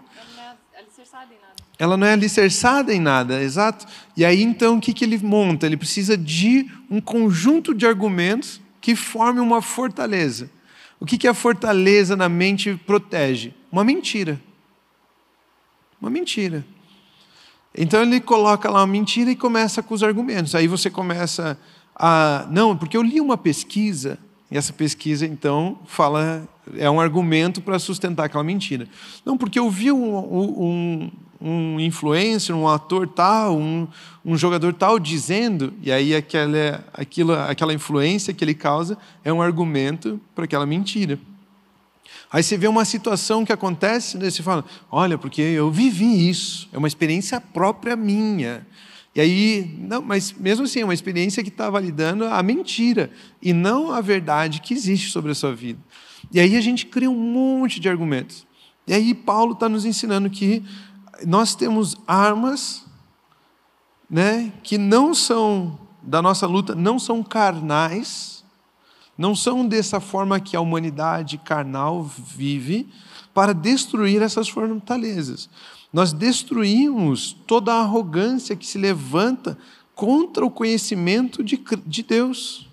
Ela não é alicerçada em nada, exato. E aí, então, o que ele monta? Ele precisa de um conjunto de argumentos que forme uma fortaleza. O que a fortaleza na mente protege? Uma mentira. Uma mentira. Então, ele coloca lá uma mentira e começa com os argumentos. Aí você começa a... Não, porque eu li uma pesquisa... E essa pesquisa, então, é um argumento para sustentar aquela mentira. Não, porque eu vi um um influencer, um ator tal, um jogador tal dizendo, e aí aquela influência que ele causa é um argumento para aquela mentira. Aí você vê uma situação que acontece, né, você fala, olha, porque eu vivi isso, é uma experiência própria minha. E aí, não, mas mesmo assim, é uma experiência que está validando a mentira e não a verdade que existe sobre a sua vida. E aí a gente cria um monte de argumentos. E aí Paulo está nos ensinando que nós temos armas, né, que não são da nossa luta, não são carnais, não são dessa forma que a humanidade carnal vive, para destruir essas fortalezas. Nós destruímos toda a arrogância que se levanta contra o conhecimento de Deus.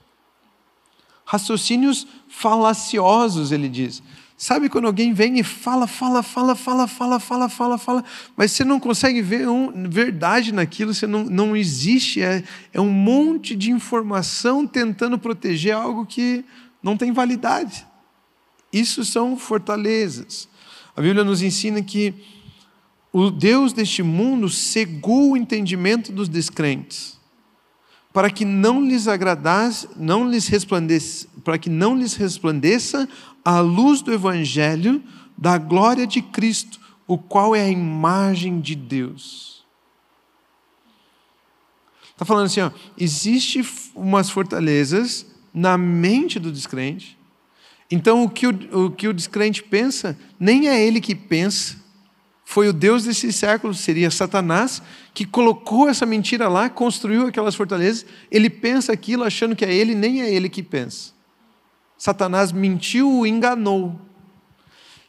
Raciocínios falaciosos, ele diz. Sabe quando alguém vem e fala, mas você não consegue ver verdade naquilo, você não existe, é um monte de informação tentando proteger algo que não tem validade. Isso são fortalezas. A Bíblia nos ensina que o Deus deste mundo cegou o entendimento dos descrentes, para que não lhes resplandeça a luz do Evangelho da glória de Cristo, o qual é a imagem de Deus. Está falando assim, ó, existe umas fortalezas na mente do descrente. Então o que o descrente pensa, nem é ele que pensa. Foi o Deus desse século, seria Satanás, que colocou essa mentira lá, construiu aquelas fortalezas. Ele pensa aquilo achando que é ele, nem é ele que pensa. Satanás mentiu, o enganou.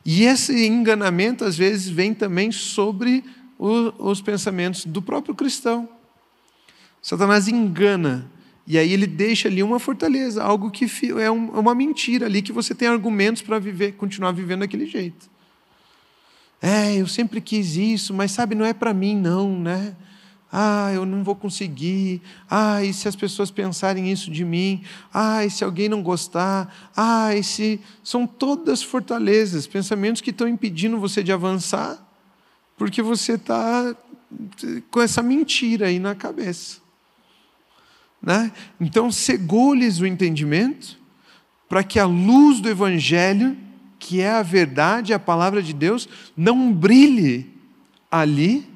E esse enganamento, às vezes, vem também sobre os pensamentos do próprio cristão. Satanás engana, e aí ele deixa ali uma fortaleza, algo que é uma mentira ali, que você tem argumentos para continuar vivendo daquele jeito. Eu sempre quis isso, mas sabe, não é para mim não, né? Eu não vou conseguir. E se as pessoas pensarem isso de mim? E se alguém não gostar? São todas fortalezas, pensamentos que estão impedindo você de avançar, porque você está com essa mentira aí na cabeça. Né? Então, cegou-lhes o entendimento, para que a luz do Evangelho, que é a verdade, a palavra de Deus, não brilhe ali,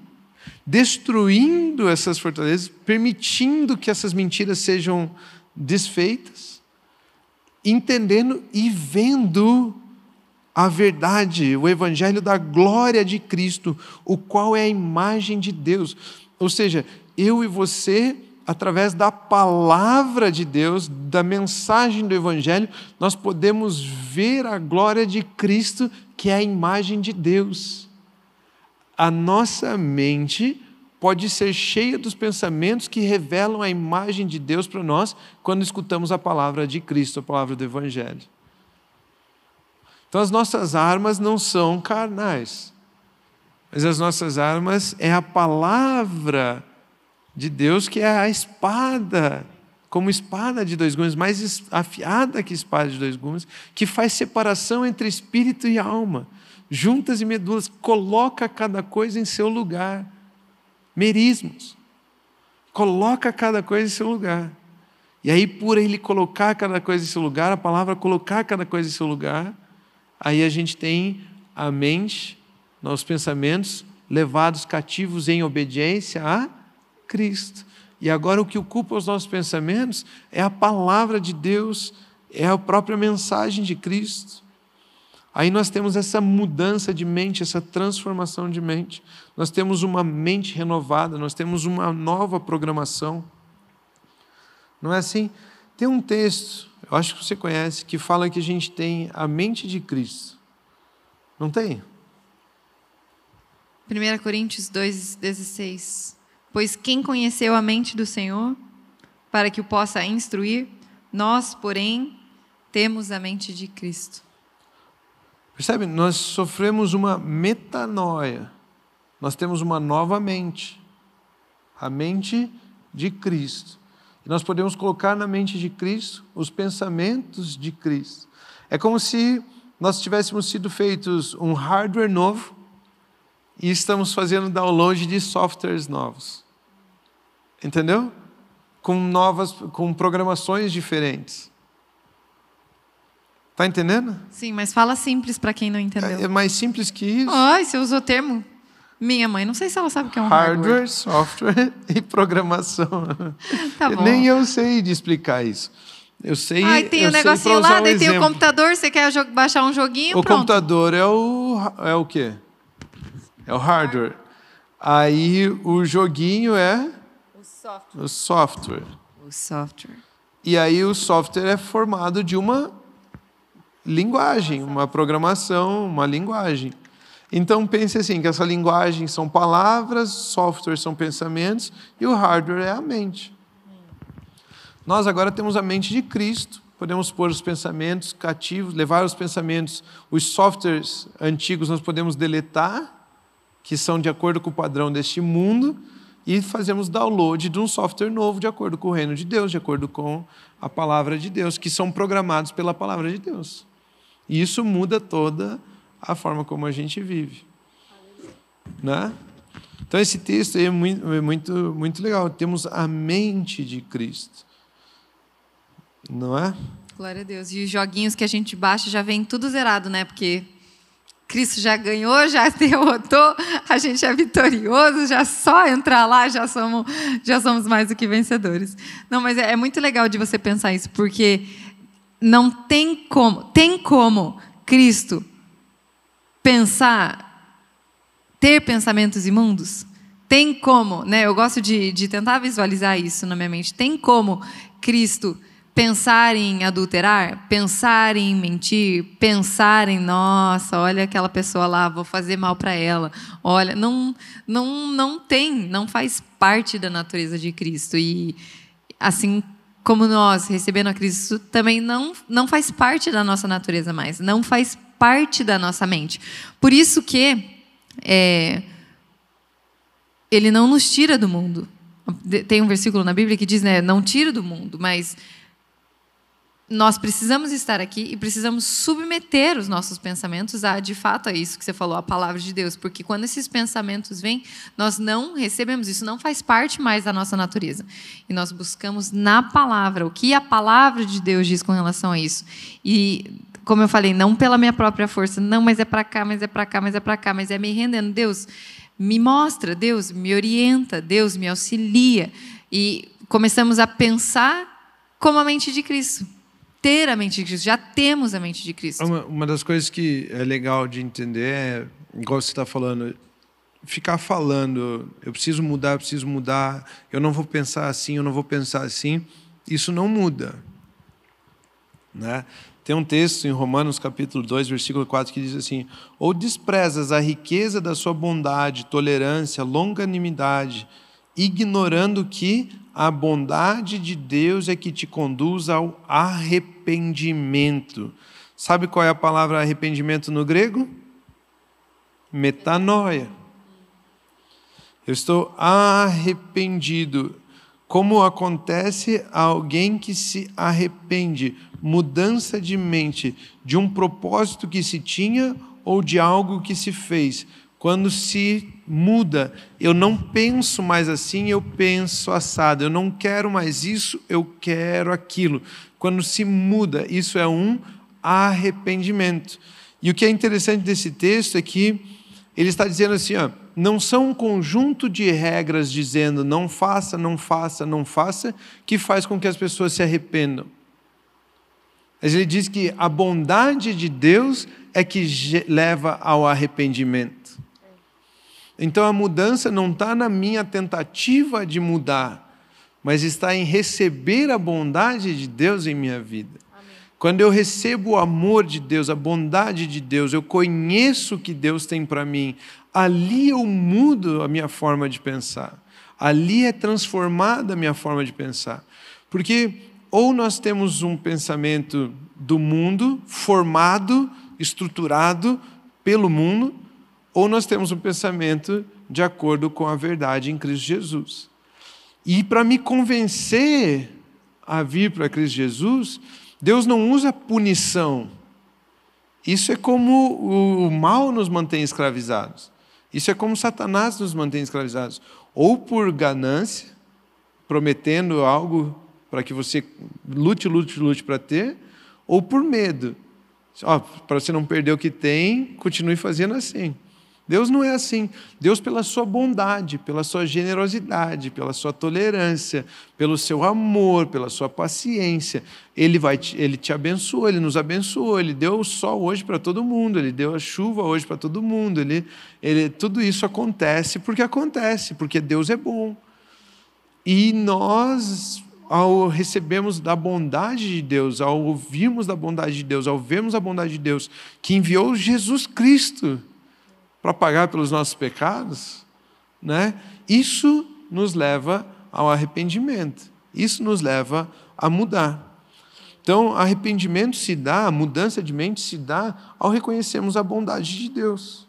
destruindo essas fortalezas, permitindo que essas mentiras sejam desfeitas, entendendo e vendo a verdade, o Evangelho da glória de Cristo, o qual é a imagem de Deus. Ou seja, eu e você, através da palavra de Deus, da mensagem do Evangelho, nós podemos ver a glória de Cristo, que é a imagem de Deus. A nossa mente pode ser cheia dos pensamentos que revelam a imagem de Deus para nós, quando escutamos a palavra de Cristo, a palavra do Evangelho. Então as nossas armas não são carnais, mas as nossas armas é a palavra de Deus, que é a espada, como espada de dois gumes, mais afiada que espada de dois gumes, que faz separação entre espírito e alma, juntas e medulas, coloca cada coisa em seu lugar. Merismos. Coloca cada coisa em seu lugar. E aí, por ele colocar cada coisa em seu lugar, a palavra colocar cada coisa em seu lugar, aí a gente tem a mente, os pensamentos levados cativos em obediência a Cristo. E agora o que ocupa os nossos pensamentos é a palavra de Deus, é a própria mensagem de Cristo. Aí nós temos essa mudança de mente, essa transformação de mente. Nós temos uma mente renovada, nós temos uma nova programação. Não é assim? Tem um texto, eu acho que você conhece, que fala que a gente tem a mente de Cristo. Não tem? 1 Coríntios 2,16. Pois quem conheceu a mente do Senhor, para que o possa instruir, nós, porém, temos a mente de Cristo. Percebe? Nós sofremos uma metanoia. Nós temos uma nova mente. A mente de Cristo. E nós podemos colocar na mente de Cristo os pensamentos de Cristo. É como se nós tivéssemos sido feitos um hardware novo e estamos fazendo download de softwares novos. Entendeu? Com programações diferentes. Tá entendendo? Sim, mas fala simples para quem não entendeu. É mais simples que isso. Você usou o termo? Minha mãe, não sei se ela sabe o que é um hardware. Software e programação. Tá bom. Nem eu sei de explicar isso. Eu sei. Tem o negocinho lá, daí tem o computador, você quer baixar um joguinho, pronto. O computador é o quê? É o hardware. Aí o joguinho é o software. O software. E aí o software é formado de uma linguagem, uma programação, uma linguagem. Então pense assim, que essa linguagem são palavras, software são pensamentos e o hardware é a mente. Nós agora temos a mente de Cristo, podemos pôr os pensamentos cativos, levar os pensamentos, os softwares antigos nós podemos deletar, que são de acordo com o padrão deste mundo, e fazemos download de um software novo de acordo com o reino de Deus, de acordo com a palavra de Deus, que são programados pela palavra de Deus. E isso muda toda a forma como a gente vive. Né? Então esse texto aí é muito legal. Temos a mente de Cristo. Não é? Glória a Deus. E os joguinhos que a gente baixa já vem tudo zerado, né? Porque Cristo já ganhou, já derrotou, a gente é vitorioso, já só entrar lá, já somos mais do que vencedores. Não, mas é muito legal de você pensar isso, porque não tem como Cristo ter pensamentos imundos? Tem como, né? Eu gosto de tentar visualizar isso na minha mente. Tem como Cristo pensar em adulterar, pensar em mentir, pensar em, nossa, olha aquela pessoa lá, vou fazer mal para ela. Olha, não faz parte da natureza de Cristo. E assim como nós, recebendo a Cristo, também não faz parte da nossa natureza mais, não faz parte da nossa mente. Por isso que Ele não nos tira do mundo. Tem um versículo na Bíblia que diz, né, não tira do mundo, mas nós precisamos estar aqui e precisamos submeter os nossos pensamentos a, de fato, é isso que você falou, a palavra de Deus. Porque quando esses pensamentos vêm, nós não recebemos isso, não faz parte mais da nossa natureza. E nós buscamos na palavra, o que a palavra de Deus diz com relação a isso. E, como eu falei, não pela minha própria força, não, mas é para cá, mas é para cá, mas é para cá, mas é me rendendo. Deus me mostra, Deus me orienta, Deus me auxilia. E começamos a pensar como a mente de Cristo. Ter a mente de Cristo, já temos a mente de Cristo. Uma das coisas que é legal de entender é, igual você está falando, ficar falando, eu preciso mudar, eu não vou pensar assim, eu não vou pensar assim, isso não muda. Né? Tem um texto em Romanos capítulo 2, versículo 4, que diz assim, ou desprezas a riqueza da sua bondade, tolerância, longanimidade, ignorando que a bondade de Deus é que te conduz ao arrependimento. Sabe qual é a palavra arrependimento no grego? Metanoia. Eu estou arrependido. Como acontece a alguém que se arrepende? Mudança de mente, de um propósito que se tinha ou de algo que se fez. Quando se muda, eu não penso mais assim, eu penso assado. Eu não quero mais isso, eu quero aquilo. Quando se muda, isso é um arrependimento. E o que é interessante desse texto é que ele está dizendo assim, ó, não são um conjunto de regras dizendo não faça, não faça, não faça, que faz com que as pessoas se arrependam. Mas ele diz que a bondade de Deus é que leva ao arrependimento. Então a mudança não está na minha tentativa de mudar, mas está em receber a bondade de Deus em minha vida. Amém. Quando eu recebo o amor de Deus, a bondade de Deus, eu conheço o que Deus tem para mim, ali eu mudo a minha forma de pensar. Ali é transformada a minha forma de pensar. Porque ou nós temos um pensamento do mundo, formado, estruturado pelo mundo, ou nós temos um pensamento de acordo com a verdade em Cristo Jesus. E para me convencer a vir para Cristo Jesus, Deus não usa punição. Isso é como o mal nos mantém escravizados. Isso é como Satanás nos mantém escravizados. Ou por ganância, prometendo algo para que você lute para ter, ou por medo. Para você não perder o que tem, continue fazendo assim. Deus não é assim. Deus, pela sua bondade, pela sua generosidade, pela sua tolerância, pelo seu amor, pela sua paciência, Ele te abençoou, Ele nos abençoou, Ele deu o sol hoje para todo mundo, Ele deu a chuva hoje para todo mundo. Tudo isso acontece, porque Deus é bom. E nós, ao recebermos da bondade de Deus, ao ouvirmos da bondade de Deus, ao vermos a bondade de Deus, que enviou Jesus Cristo para pagar pelos nossos pecados, né? Isso nos leva ao arrependimento. Isso nos leva a mudar. Então, arrependimento se dá, a mudança de mente se dá ao reconhecermos a bondade de Deus.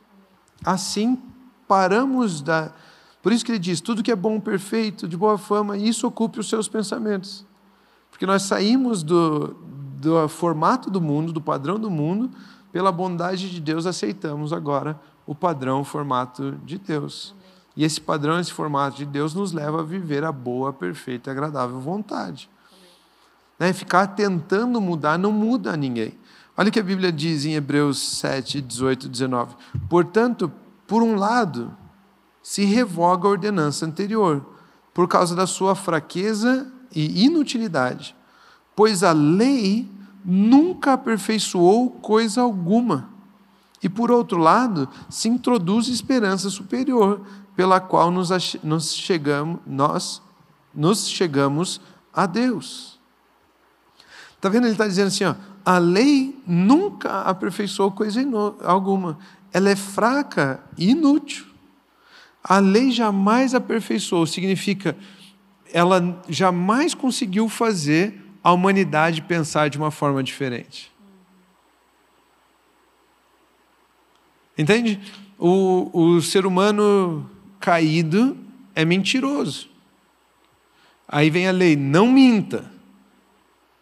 Assim, paramos da... Por isso que ele diz, tudo que é bom, perfeito, de boa fama, isso ocupe os seus pensamentos. Porque nós saímos do formato do mundo, do padrão do mundo, pela bondade de Deus aceitamos agora o padrão, o formato de Deus. E esse padrão, esse formato de Deus nos leva a viver a boa, perfeita e agradável vontade. Né? Ficar tentando mudar não muda ninguém. Olha o que a Bíblia diz em Hebreus 7, 18 e 19. Portanto, por um lado, se revoga a ordenança anterior, por causa da sua fraqueza e inutilidade, pois a lei nunca aperfeiçoou coisa alguma. E, por outro lado, se introduz esperança superior, pela qual nós chegamos a Deus. Está vendo? Ele está dizendo assim, a lei nunca aperfeiçoou coisa alguma. Ela é fraca e inútil. A lei jamais aperfeiçoou, significa ela jamais conseguiu fazer a humanidade pensar de uma forma diferente. Entende? O ser humano caído é mentiroso. Aí vem a lei, não minta.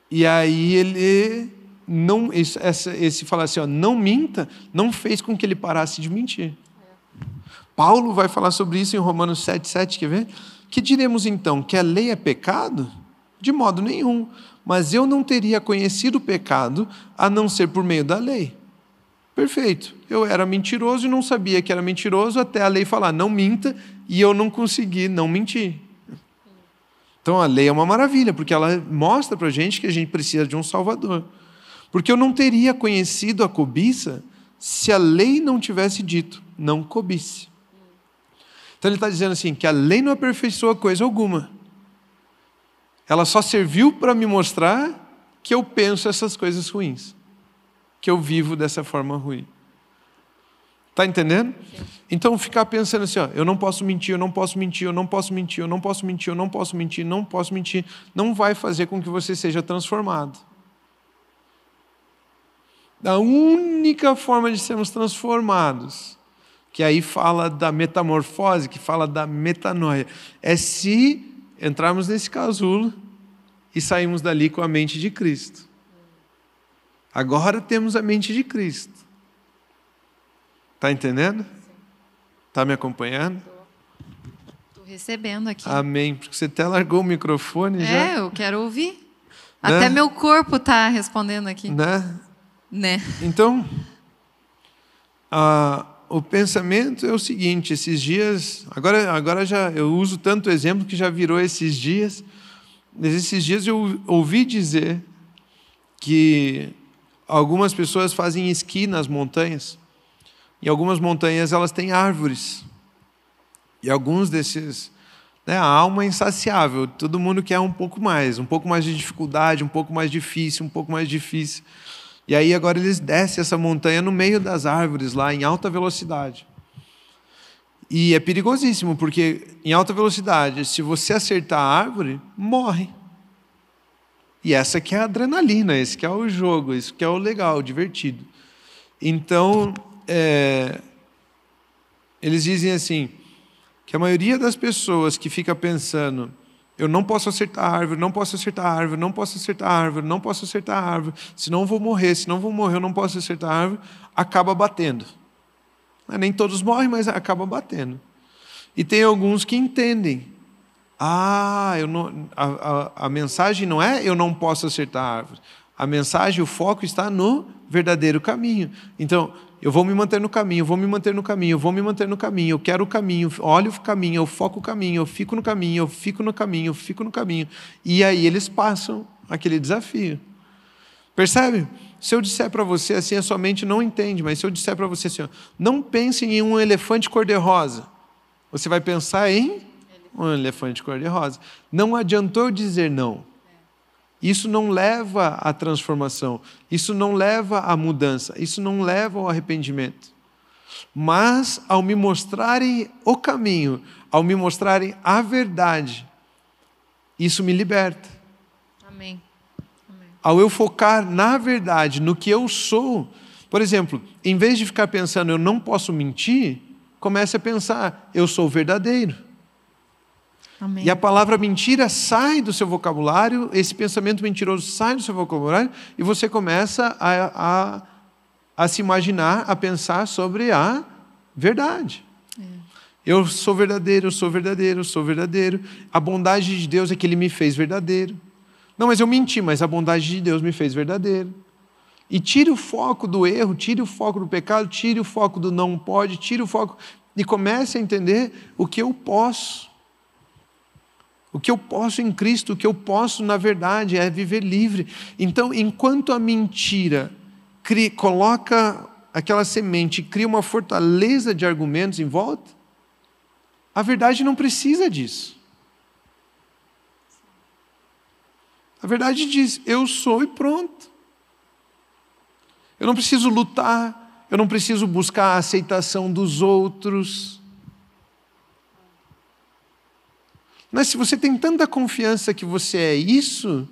E aí ele não, esse falar assim, não minta, não fez com que ele parasse de mentir. Paulo vai falar sobre isso em Romanos 7,7, quer ver? Que diremos então? Que a lei é pecado? De modo nenhum. Mas eu não teria conhecido o pecado a não ser por meio da lei. Perfeito. Eu era mentiroso e não sabia que era mentiroso até a lei falar, não minta, e eu não consegui não mentir. Então a lei é uma maravilha, porque ela mostra para a gente que a gente precisa de um Salvador. Porque eu não teria conhecido a cobiça se a lei não tivesse dito, não cobice. Então ele está dizendo assim, que a lei não aperfeiçoa coisa alguma. Ela só serviu para me mostrar que eu penso essas coisas ruins. Que eu vivo dessa forma ruim. Está entendendo? Sim. Então, ficar pensando assim, eu não posso mentir, eu não posso mentir, eu não posso mentir, eu não posso mentir, eu não posso mentir, não posso mentir, não vai fazer com que você seja transformado. A única forma de sermos transformados, que aí fala da metamorfose, que fala da metanoia, é se entrarmos nesse casulo e sairmos dali com a mente de Cristo. Agora temos a mente de Cristo. Está entendendo? Está me acompanhando? Estou recebendo aqui. Amém. Porque você até largou o microfone já. Eu quero ouvir. Né? Até meu corpo está respondendo aqui. Né? Então, o pensamento é o seguinte, esses dias... Agora já eu uso tanto exemplo que já virou esses dias. Esses dias eu ouvi dizer que algumas pessoas fazem esqui nas montanhas. Em algumas montanhas elas têm árvores. E alguns desses... a alma é insaciável. Todo mundo quer um pouco mais de dificuldade, um pouco mais difícil. E aí agora eles descem essa montanha no meio das árvores, lá em alta velocidade. E é perigosíssimo, porque em alta velocidade, se você acertar a árvore, morre. E essa que é a adrenalina, esse que é o jogo, esse que é o legal, o divertido. Então, eles dizem assim, que a maioria das pessoas que fica pensando, eu não posso acertar a árvore, não posso acertar a árvore, não posso acertar a árvore, não posso acertar a árvore, senão eu vou morrer, eu não posso acertar a árvore, acaba batendo. Nem todos morrem, mas acaba batendo. E tem alguns que entendem. A mensagem não é eu não posso acertar a árvore. A mensagem, o foco está no verdadeiro caminho. Então, eu vou me manter no caminho, eu vou me manter no caminho, eu vou me manter no caminho, eu quero o caminho, olho o caminho, eu foco o caminho, eu fico no caminho, eu fico no caminho, eu fico no caminho. E aí eles passam aquele desafio. Percebe? Se eu disser para você assim, a sua mente não entende, mas se eu disser para você assim, não pense em um elefante cor-de-rosa, você vai pensar em um elefante cor-de-rosa. Não adiantou dizer não. Isso não leva à transformação, isso não leva à mudança, isso não leva ao arrependimento. Mas, ao me mostrarem o caminho, ao me mostrarem a verdade, isso me liberta. Amém. Amém. Ao eu focar na verdade, no que eu sou, por exemplo, em vez de ficar pensando, eu não posso mentir, comece a pensar, eu sou verdadeiro. Amém. E a palavra mentira sai do seu vocabulário, esse pensamento mentiroso sai do seu vocabulário, e você começa a se imaginar, a pensar sobre a verdade. Eu sou verdadeiro, eu sou verdadeiro, eu sou verdadeiro. A bondade de Deus é que Ele me fez verdadeiro. Não, mas eu menti, mas a bondade de Deus me fez verdadeiro. E tire o foco do erro, tire o foco do pecado, tire o foco do não pode, tire o foco e comece a entender o que eu posso. O que eu posso em Cristo, o que eu posso na verdade é viver livre. Então, enquanto a mentira coloca aquela semente, cria uma fortaleza de argumentos em volta, a verdade não precisa disso. A verdade diz, eu sou e pronto. Eu não preciso lutar, eu não preciso buscar a aceitação dos outros. Mas se você tem tanta confiança que você é isso,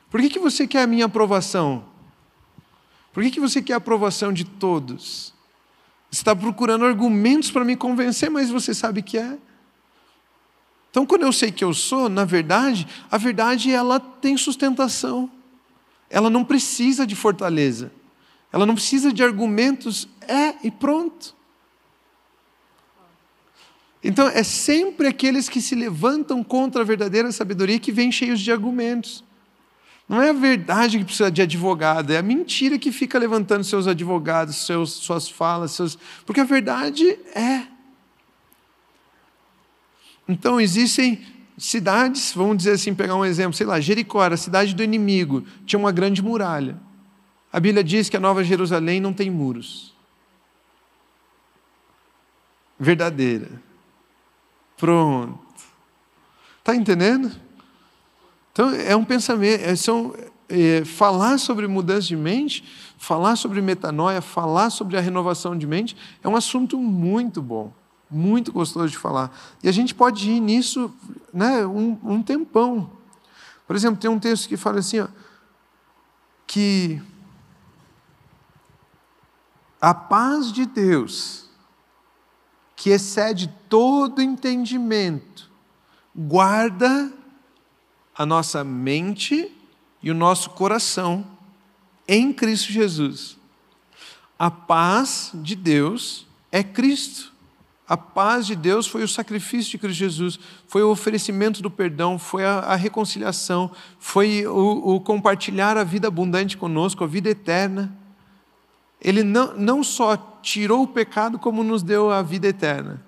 por que você quer a minha aprovação? Por que você quer a aprovação de todos? Você está procurando argumentos para me convencer, mas você sabe que é. Então, quando eu sei que eu sou, na verdade, a verdade ela tem sustentação. Ela não precisa de fortaleza. Ela não precisa de argumentos, e pronto. Então, é sempre aqueles que se levantam contra a verdadeira sabedoria que vêm cheios de argumentos. Não é a verdade que precisa de advogado, é a mentira que fica levantando seus advogados, suas falas, porque a verdade é. Então, existem cidades, vamos dizer assim, pegar um exemplo, sei lá, Jericó, a cidade do inimigo, tinha uma grande muralha. A Bíblia diz que a Nova Jerusalém não tem muros. Verdadeira. Pronto. Está entendendo? Então, é um pensamento, falar sobre mudança de mente, falar sobre metanoia, falar sobre a renovação de mente, é um assunto muito bom, muito gostoso de falar. E a gente pode ir nisso, né, um tempão. Por exemplo, tem um texto que fala assim, que a paz de Deus, que excede todo entendimento, guarda a nossa mente e o nosso coração em Cristo Jesus. A paz de Deus é Cristo. A paz de Deus foi o sacrifício de Cristo Jesus, foi o oferecimento do perdão, foi a reconciliação, foi o compartilhar a vida abundante conosco, a vida eterna. Ele não só tirou o pecado, como nos deu a vida eterna.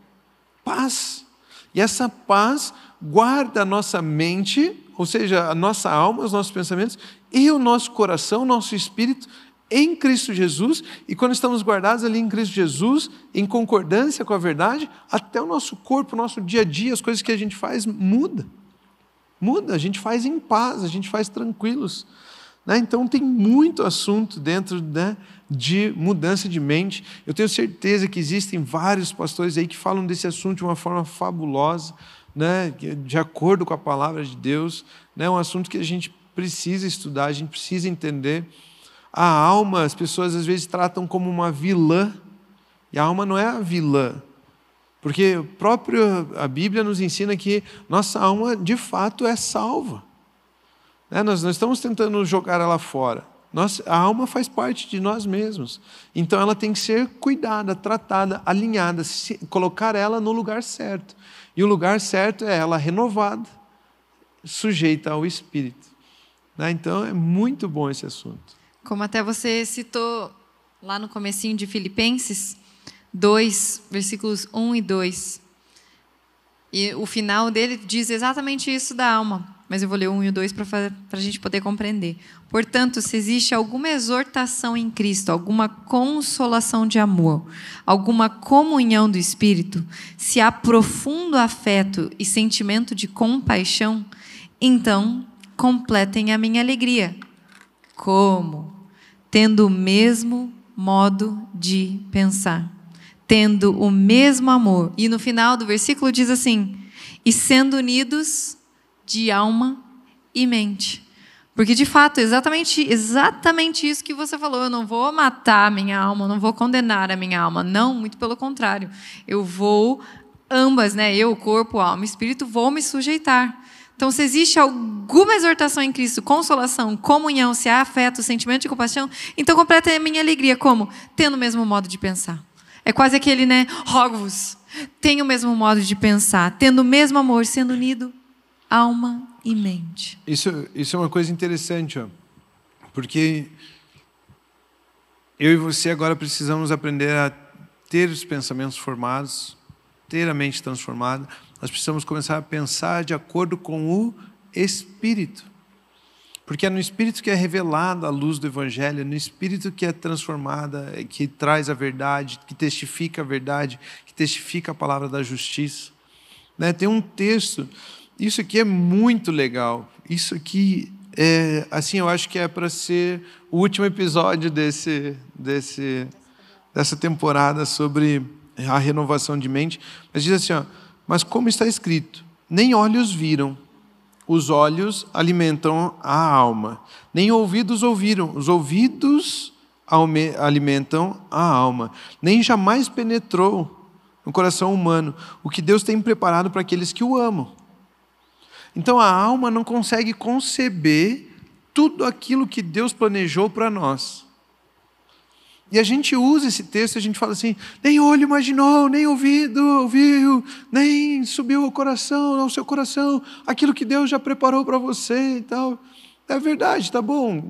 Paz. E essa paz guarda a nossa mente, ou seja, a nossa alma, os nossos pensamentos, e o nosso coração, o nosso espírito, em Cristo Jesus. E quando estamos guardados ali em Cristo Jesus, em concordância com a verdade, até o nosso corpo, o nosso dia a dia, as coisas que a gente faz, muda. A gente faz em paz, a gente faz tranquilos. Então tem muito assunto dentro de mudança de mente. Eu tenho certeza que existem vários pastores aí que falam desse assunto de uma forma fabulosa, de acordo com a palavra de Deus. É um assunto que a gente precisa estudar, a gente precisa entender. A alma, as pessoas às vezes tratam como uma vilã, e a alma não é a vilã, porque a Bíblia nos ensina que nossa alma de fato é salva. Nós não estamos tentando jogar ela fora. A alma faz parte de nós mesmos. Então ela tem que ser cuidada, tratada, alinhada, colocar ela no lugar certo. E o lugar certo é ela renovada, sujeita ao Espírito. Então é muito bom esse assunto. Como até você citou lá no comecinho de Filipenses 2, versículos 1 e 2. E o final dele diz exatamente isso da alma. Mas eu vou ler o 1 e o 2 para a gente poder compreender. Portanto, se existe alguma exortação em Cristo, alguma consolação de amor, alguma comunhão do Espírito, se há profundo afeto e sentimento de compaixão, então completem a minha alegria. Como? Tendo o mesmo modo de pensar, tendo o mesmo amor. E no final do versículo diz assim: e sendo unidos de alma e mente. Porque, de fato, exatamente isso que você falou. Eu não vou matar a minha alma, eu não vou condenar a minha alma. Não, muito pelo contrário. Eu vou, ambas, eu, corpo, alma e espírito, vou me sujeitar. Então, se existe alguma exortação em Cristo, consolação, comunhão, se há afeto, sentimento de compaixão, então completa a minha alegria. Como? Tendo o mesmo modo de pensar. É quase aquele, rogo-vos, tenha o mesmo modo de pensar, tendo o mesmo amor, sendo unido alma e mente. Isso é uma coisa interessante, porque eu e você agora precisamos aprender a ter os pensamentos formados, ter a mente transformada. Nós precisamos começar a pensar de acordo com o Espírito. Porque é no Espírito que é revelada a luz do Evangelho, é no Espírito que é transformada, que traz a verdade, que testifica a verdade, que testifica a palavra da justiça. Tem um texto, isso aqui é muito legal, isso aqui é, assim, eu acho que é para ser o último episódio dessa temporada sobre a renovação de mente, mas diz assim, mas como está escrito, nem olhos viram, os olhos alimentam a alma, nem ouvidos ouviram, os ouvidos alimentam a alma, nem jamais penetrou no coração humano o que Deus tem preparado para aqueles que o amam. Então a alma não consegue conceber tudo aquilo que Deus planejou para nós. E a gente usa esse texto, a gente fala assim, nem olho imaginou, nem ouvido ouviu, nem subiu ao seu coração, aquilo que Deus já preparou para você e tal. É verdade, tá bom,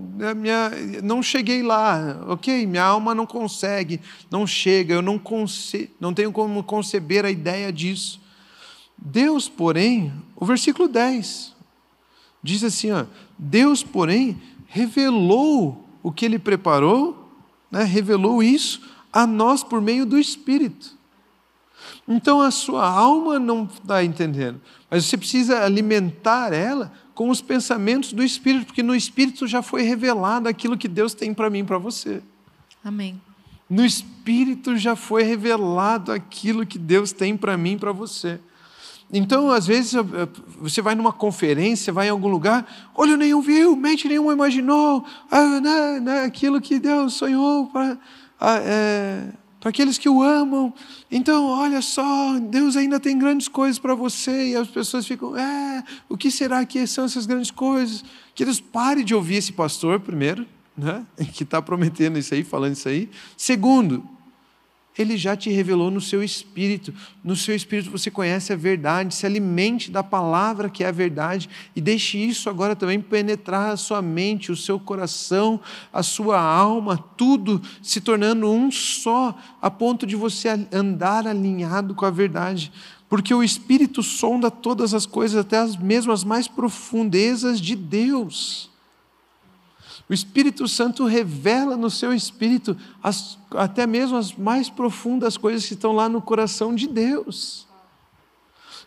não cheguei lá, ok, minha alma não consegue, não chega, eu não tenho como conceber a ideia disso. Deus, porém, o versículo 10, diz assim, Deus, porém, revelou o que Ele preparou, revelou isso a nós por meio do Espírito. Então a sua alma não está entendendo, mas você precisa alimentar ela com os pensamentos do Espírito, porque no Espírito já foi revelado aquilo que Deus tem para mim e para você. Amém. No Espírito já foi revelado aquilo que Deus tem para mim e para você. Então, às vezes, você vai numa conferência, vai em algum lugar, olho nenhum viu, mente nenhuma imaginou, aquilo que Deus sonhou para aqueles que o amam. Então, olha só, Deus ainda tem grandes coisas para você, e as pessoas ficam, o que será que são essas grandes coisas? Que Deus pare de ouvir esse pastor, primeiro, que está prometendo isso aí, falando isso aí. Segundo, Ele já te revelou no seu espírito. No seu espírito você conhece a verdade. Se alimente da palavra que é a verdade. E deixe isso agora também penetrar a sua mente, o seu coração, a sua alma, tudo se tornando um só, a ponto de você andar alinhado com a verdade. Porque o Espírito sonda todas as coisas, até as mesmas mais profundezas de Deus. O Espírito Santo revela no seu espírito até mesmo as mais profundas coisas que estão lá no coração de Deus.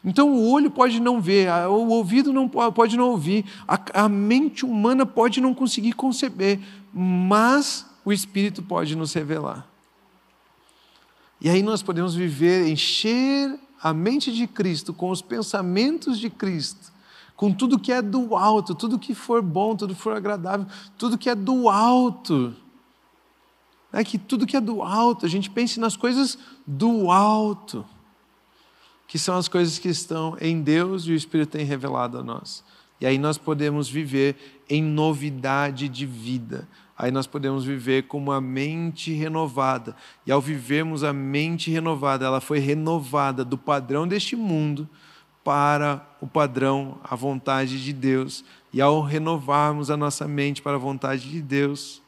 Então o olho pode não ver, o ouvido pode não ouvir, a mente humana pode não conseguir conceber, mas o Espírito pode nos revelar. E aí nós podemos encher a mente de Cristo com os pensamentos de Cristo, com tudo que é do alto, tudo que for bom, tudo que for agradável, tudo que é do alto. Que tudo que é do alto, a gente pense nas coisas do alto, que são as coisas que estão em Deus e o Espírito tem revelado a nós. E aí nós podemos viver em novidade de vida. aí nós podemos viver com uma mente renovada. E ao vivermos a mente renovada, ela foi renovada do padrão deste mundo para o padrão, a vontade de Deus. E ao renovarmos a nossa mente para a vontade de Deus,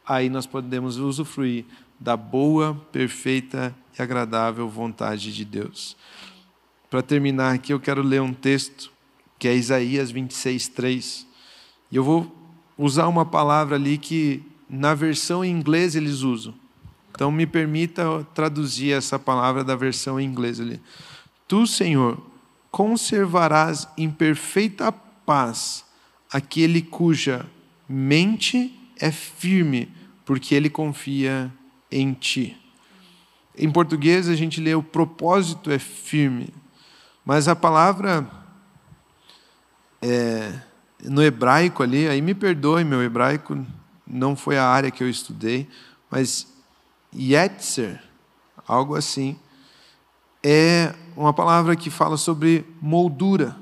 aí nós podemos usufruir da boa, perfeita e agradável vontade de Deus. Para terminar aqui, eu quero ler um texto, que é Isaías 26:3. E eu vou usar uma palavra ali que na versão em inglês eles usam. Então me permita traduzir essa palavra da versão em inglês ali. Tu, Senhor, conservarás em perfeita paz aquele cuja mente é firme, porque ele confia em ti. Em português a gente lê o propósito é firme, mas a palavra no hebraico ali, aí me perdoe, meu hebraico não foi a área que eu estudei, mas yetzer, algo assim, é uma palavra que fala sobre moldura,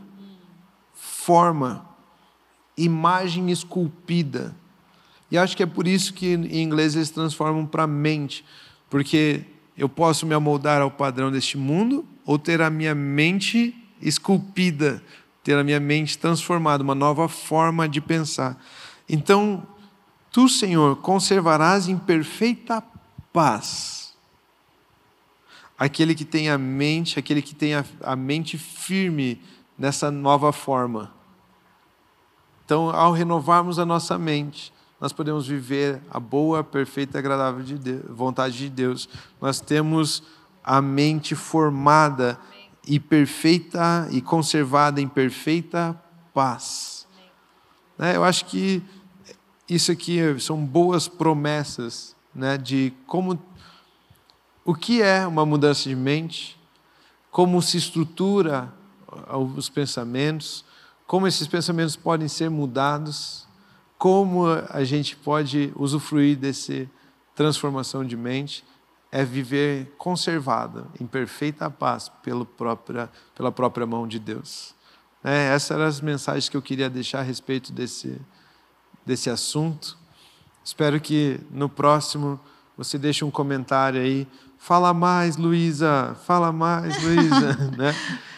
forma, imagem esculpida. E acho que é por isso que em inglês eles transformam para mente, porque eu posso me amoldar ao padrão deste mundo ou ter a minha mente esculpida, ter a minha mente transformada, uma nova forma de pensar. Então, tu, Senhor, conservarás em perfeita paz aquele que tem a mente, aquele que tem a mente firme nessa nova forma. Então, ao renovarmos a nossa mente, nós podemos viver a boa, perfeita e agradável vontade de Deus. Nós temos a mente formada e perfeita e conservada em perfeita paz. Eu acho que isso aqui são boas promessas, de o que é uma mudança de mente, como se estrutura os pensamentos, como esses pensamentos podem ser mudados, como a gente pode usufruir dessa transformação de mente, é viver conservado, em perfeita paz, pela própria mão de Deus. Essas eram as mensagens que eu queria deixar a respeito desse assunto. Espero que no próximo você deixe um comentário aí. Fala mais, Luísa. Fala mais, Luísa.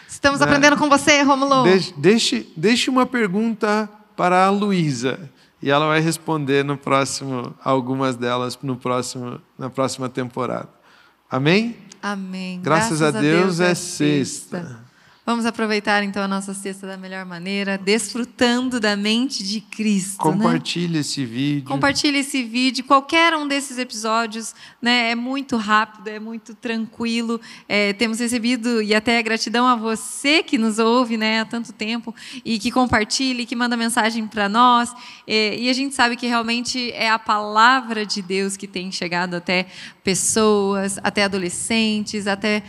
Estamos aprendendo com você, Rômulo. Deixe uma pergunta para a Luísa. E ela vai responder algumas delas na próxima temporada. Amém? Amém. Graças a Deus é sexta. Vamos aproveitar então a nossa sexta da melhor maneira, desfrutando da mente de Cristo. Compartilhe esse vídeo. Compartilhe esse vídeo, qualquer um desses episódios, é muito rápido, é muito tranquilo. Temos recebido, e até gratidão a você que nos ouve há tanto tempo, e que compartilha, que manda mensagem para nós. E a gente sabe que realmente é a palavra de Deus que tem chegado até pessoas, até adolescentes, até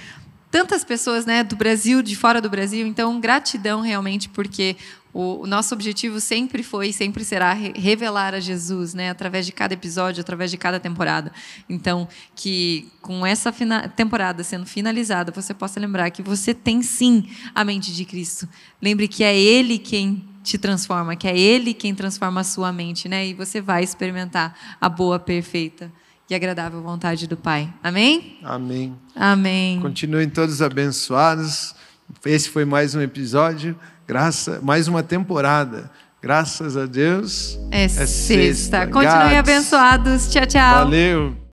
tantas pessoas do Brasil, de fora do Brasil. Então, gratidão realmente, porque o nosso objetivo sempre foi e sempre será revelar a Jesus, através de cada episódio, através de cada temporada. Então, que com essa temporada sendo finalizada, você possa lembrar que você tem sim a mente de Cristo. Lembre que é Ele quem te transforma, que é Ele quem transforma a sua mente, e você vai experimentar a boa, perfeita e agradável vontade do Pai. Amém? Amém. Amém. Continuem todos abençoados. Esse foi mais um episódio, mais uma temporada. Graças a Deus. É sexta. Continuem abençoados. Tchau, tchau. Valeu.